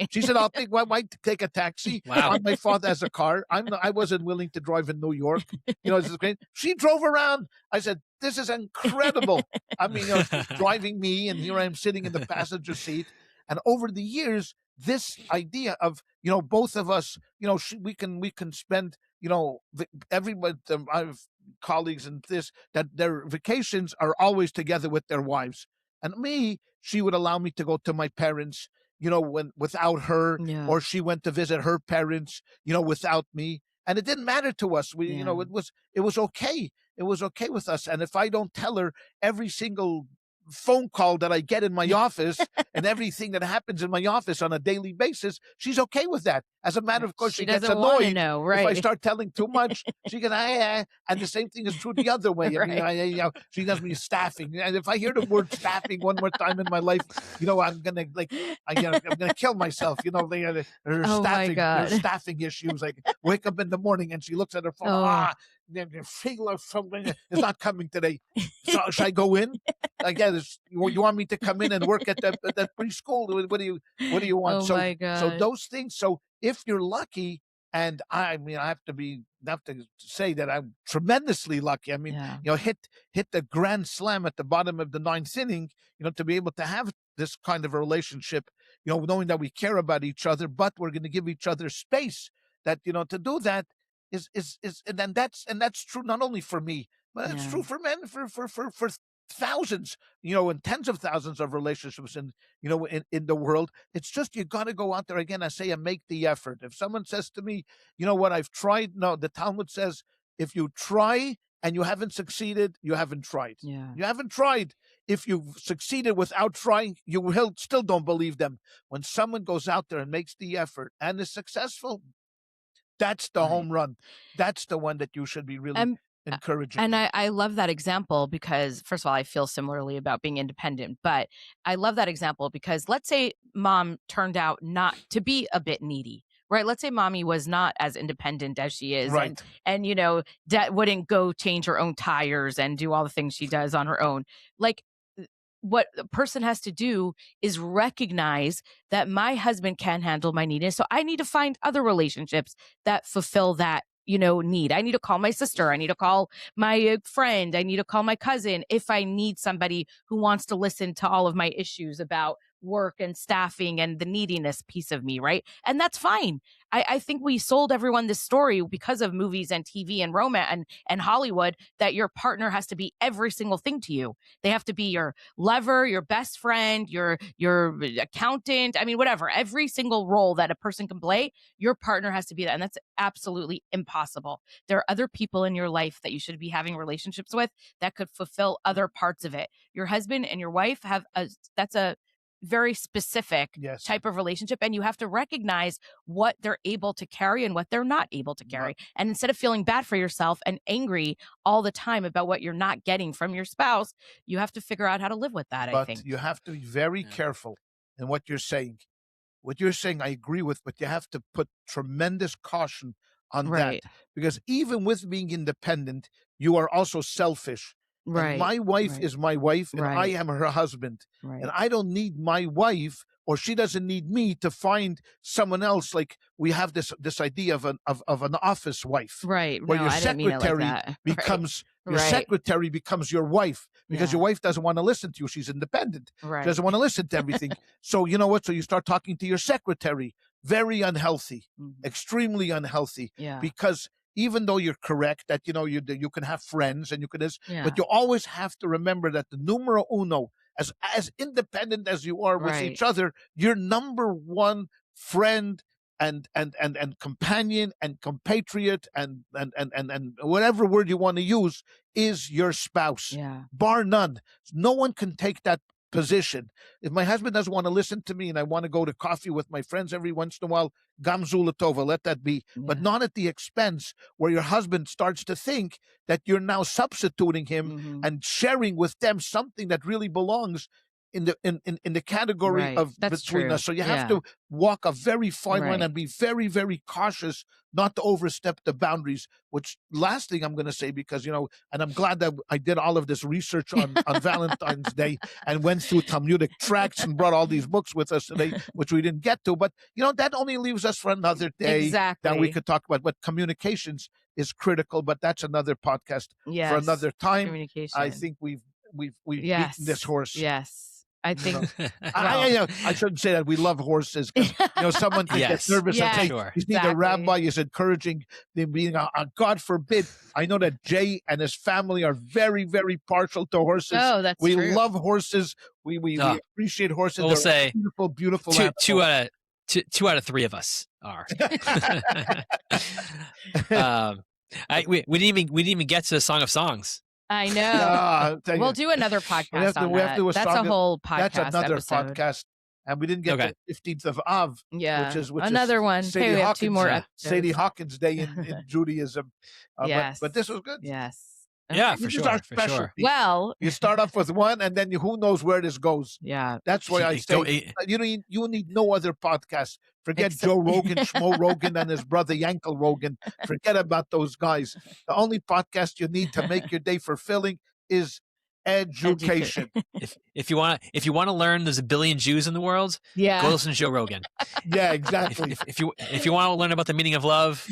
Speaker 2: She said, why take a taxi?
Speaker 3: Wow.
Speaker 2: My father has a car. I wasn't willing to drive in New York. This is great. She drove around. I said, this is incredible. I mean, she's driving me, and here I am sitting in the passenger seat. And over the years, this idea of, both of us, we can spend, everybody, I have colleagues and that their vacations are always together with their wives. And me, she would allow me to go to my parents, without her, or she went to visit her parents, without me. And it didn't matter to us. It was okay. It was okay with us. And if I don't tell her every single phone call that I get in my office and everything that happens in my office on a daily basis, she's okay with that. As a matter of course, she gets annoyed if I start telling too much. She goes, and the same thing is true the other way. I mean, she does me staffing, and if I hear the word staffing one more time in my life, I'm gonna I'm gonna kill myself. Her staffing issues. Like wake up in the morning and she looks at her phone. Something is not coming today. So should I go in? I guess you want me to come in and work at that preschool? What do you want?
Speaker 1: My God.
Speaker 2: So those things. So if you're lucky, and I have to say that I'm tremendously lucky. I mean, hit the grand slam at the bottom of the 9th inning, to be able to have this kind of a relationship, knowing that we care about each other, but we're going to give each other space. That to do that is and then that's true not only for me, but it's true for men, for thousands, and tens of thousands of relationships in the world. It's just you got to go out there again. I say, and make the effort. If someone says to me, you know what, I've tried. No, the Talmud says, if you try and you haven't succeeded, you haven't tried.
Speaker 1: Yeah.
Speaker 2: You haven't tried. If you've succeeded without trying, you will still don't believe them. When someone goes out there and makes the effort and is successful, that's the home run. That's the one that you should be really encouraging.
Speaker 1: And I love that example because, first of all, I feel similarly about being independent, but I love that example because let's say mom turned out not to be a bit needy, right? Let's say mommy was not as independent as she is,
Speaker 2: right?
Speaker 1: And that wouldn't go change her own tires and do all the things she does on her own. Like, what a person has to do is recognize that my husband can handle my neediness. So I need to find other relationships that fulfill that, need. I need to call my sister. I need to call my friend. I need to call my cousin if I need somebody who wants to listen to all of my issues about work and staffing and the neediness piece of me, right? And that's fine. I think we sold everyone this story because of movies and TV and romance and Hollywood that your partner has to be every single thing to you. They have to be your lover, your best friend, your accountant. I mean, whatever. Every single role that a person can play, your partner has to be that. And that's absolutely impossible. There are other people in your life that you should be having relationships with that could fulfill other parts of it. Your husband and your wife that's a very specific type of relationship, and you have to recognize what they're able to carry and what they're not able to carry. And instead of feeling bad for yourself and angry all the time about what you're not getting from your spouse, you have to figure out how to live with that.
Speaker 2: But
Speaker 1: I think
Speaker 2: you have to be very careful in what you're saying. What you're saying, I agree with, but you have to put tremendous caution on that, because even with being independent, you are also selfish.
Speaker 1: Right.
Speaker 2: And my wife is my wife, and I am her husband. And I don't need my wife, or she doesn't need me to find someone else. Like we have this idea of an office wife,
Speaker 1: right?
Speaker 2: Where
Speaker 1: no,
Speaker 2: your
Speaker 1: I didn't mean it like
Speaker 2: secretary
Speaker 1: that.
Speaker 2: becomes your secretary becomes your wife, because your wife doesn't want to listen to you. She's independent. She doesn't want to listen to everything. So you know what? So you start talking to your secretary. Very unhealthy, extremely unhealthy.
Speaker 1: Yeah.
Speaker 2: Because even though you're correct that you can have friends and you can but you always have to remember that the numero uno, as independent as you are with each other, your number one friend and companion and compatriot and whatever word you want to use is your spouse. Bar none. No one can take that position. If my husband doesn't want to listen to me and I want to go to coffee with my friends every once in a while, gamzu latova, let that be. But not at the expense where your husband starts to think that you're now substituting him and sharing with them something that really belongs in the category of between us. So you have to walk a very fine line and be very, very cautious not to overstep the boundaries. Which last thing I'm going to say, because and I'm glad that I did all of this research on Valentine's Day and went through Talmudic tracts and brought all these books with us today, which we didn't get to. But that only leaves us for another day that we could talk about. But communications is critical. But that's another podcast for another time.
Speaker 1: Communication.
Speaker 2: I think we've beaten this horse.
Speaker 1: Yes. I think
Speaker 2: I shouldn't say that. We love horses. Someone can get nervous and say, you see, the rabbi is encouraging them being a God forbid. I know that Jay and his family are very, very partial to horses.
Speaker 1: Oh, that's
Speaker 2: we
Speaker 1: true.
Speaker 2: love horses. We appreciate horses.
Speaker 3: We'll say
Speaker 2: beautiful
Speaker 3: two out of three of us are. We didn't even get to the Song of Songs.
Speaker 1: I know. We'll do another podcast on that. That's a whole podcast.
Speaker 2: That's another
Speaker 1: episode.
Speaker 2: Podcast. And we didn't get the 15th of Av.
Speaker 1: Yeah.
Speaker 2: Which
Speaker 1: another
Speaker 2: is
Speaker 1: one.
Speaker 2: Sadie
Speaker 1: we have
Speaker 2: Hawkins,
Speaker 1: 2 more episodes.
Speaker 2: Sadie Hawkins Day in Judaism. But this was good.
Speaker 1: Yes.
Speaker 3: Yeah,
Speaker 2: this
Speaker 3: for
Speaker 2: is our
Speaker 3: sure.
Speaker 2: specialty.
Speaker 1: Well,
Speaker 2: you start off with one, and then who knows where this goes.
Speaker 1: Yeah.
Speaker 2: That's why I say you need no other podcast. Forget Joe Rogan, Schmo Rogan, and his brother Yankel Rogan. Forget about those guys. The only podcast you need to make your day fulfilling is edJEWcation.
Speaker 3: If you want to learn, there's a billion Jews in the world.
Speaker 1: Yeah.
Speaker 3: Go listen to Joe Rogan.
Speaker 2: Yeah, exactly.
Speaker 3: If you want to learn about the meaning of love,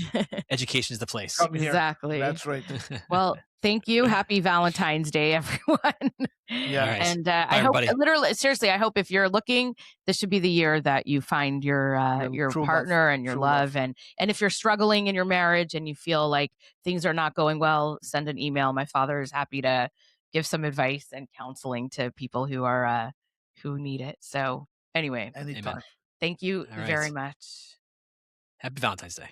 Speaker 3: edJEWcation is the place.
Speaker 2: Come here.
Speaker 1: Exactly.
Speaker 2: That's right.
Speaker 1: Well, Thank you. Happy Valentine's Day, everyone.
Speaker 2: Yeah.
Speaker 3: All right.
Speaker 1: And
Speaker 3: Bye,
Speaker 1: I hope,
Speaker 3: everybody.
Speaker 1: literally, seriously, I hope if you're looking, this should be the year that you find your
Speaker 2: true love,
Speaker 1: partner and your
Speaker 2: true
Speaker 1: love.
Speaker 2: love.
Speaker 1: And if you're struggling in your marriage and you feel like things are not going well, send an email. My father is happy to give some advice and counseling to people who need it. So anyway,
Speaker 2: Anytime.
Speaker 3: Amen.
Speaker 1: thank you
Speaker 3: All right.
Speaker 1: very much.
Speaker 3: Happy Valentine's Day.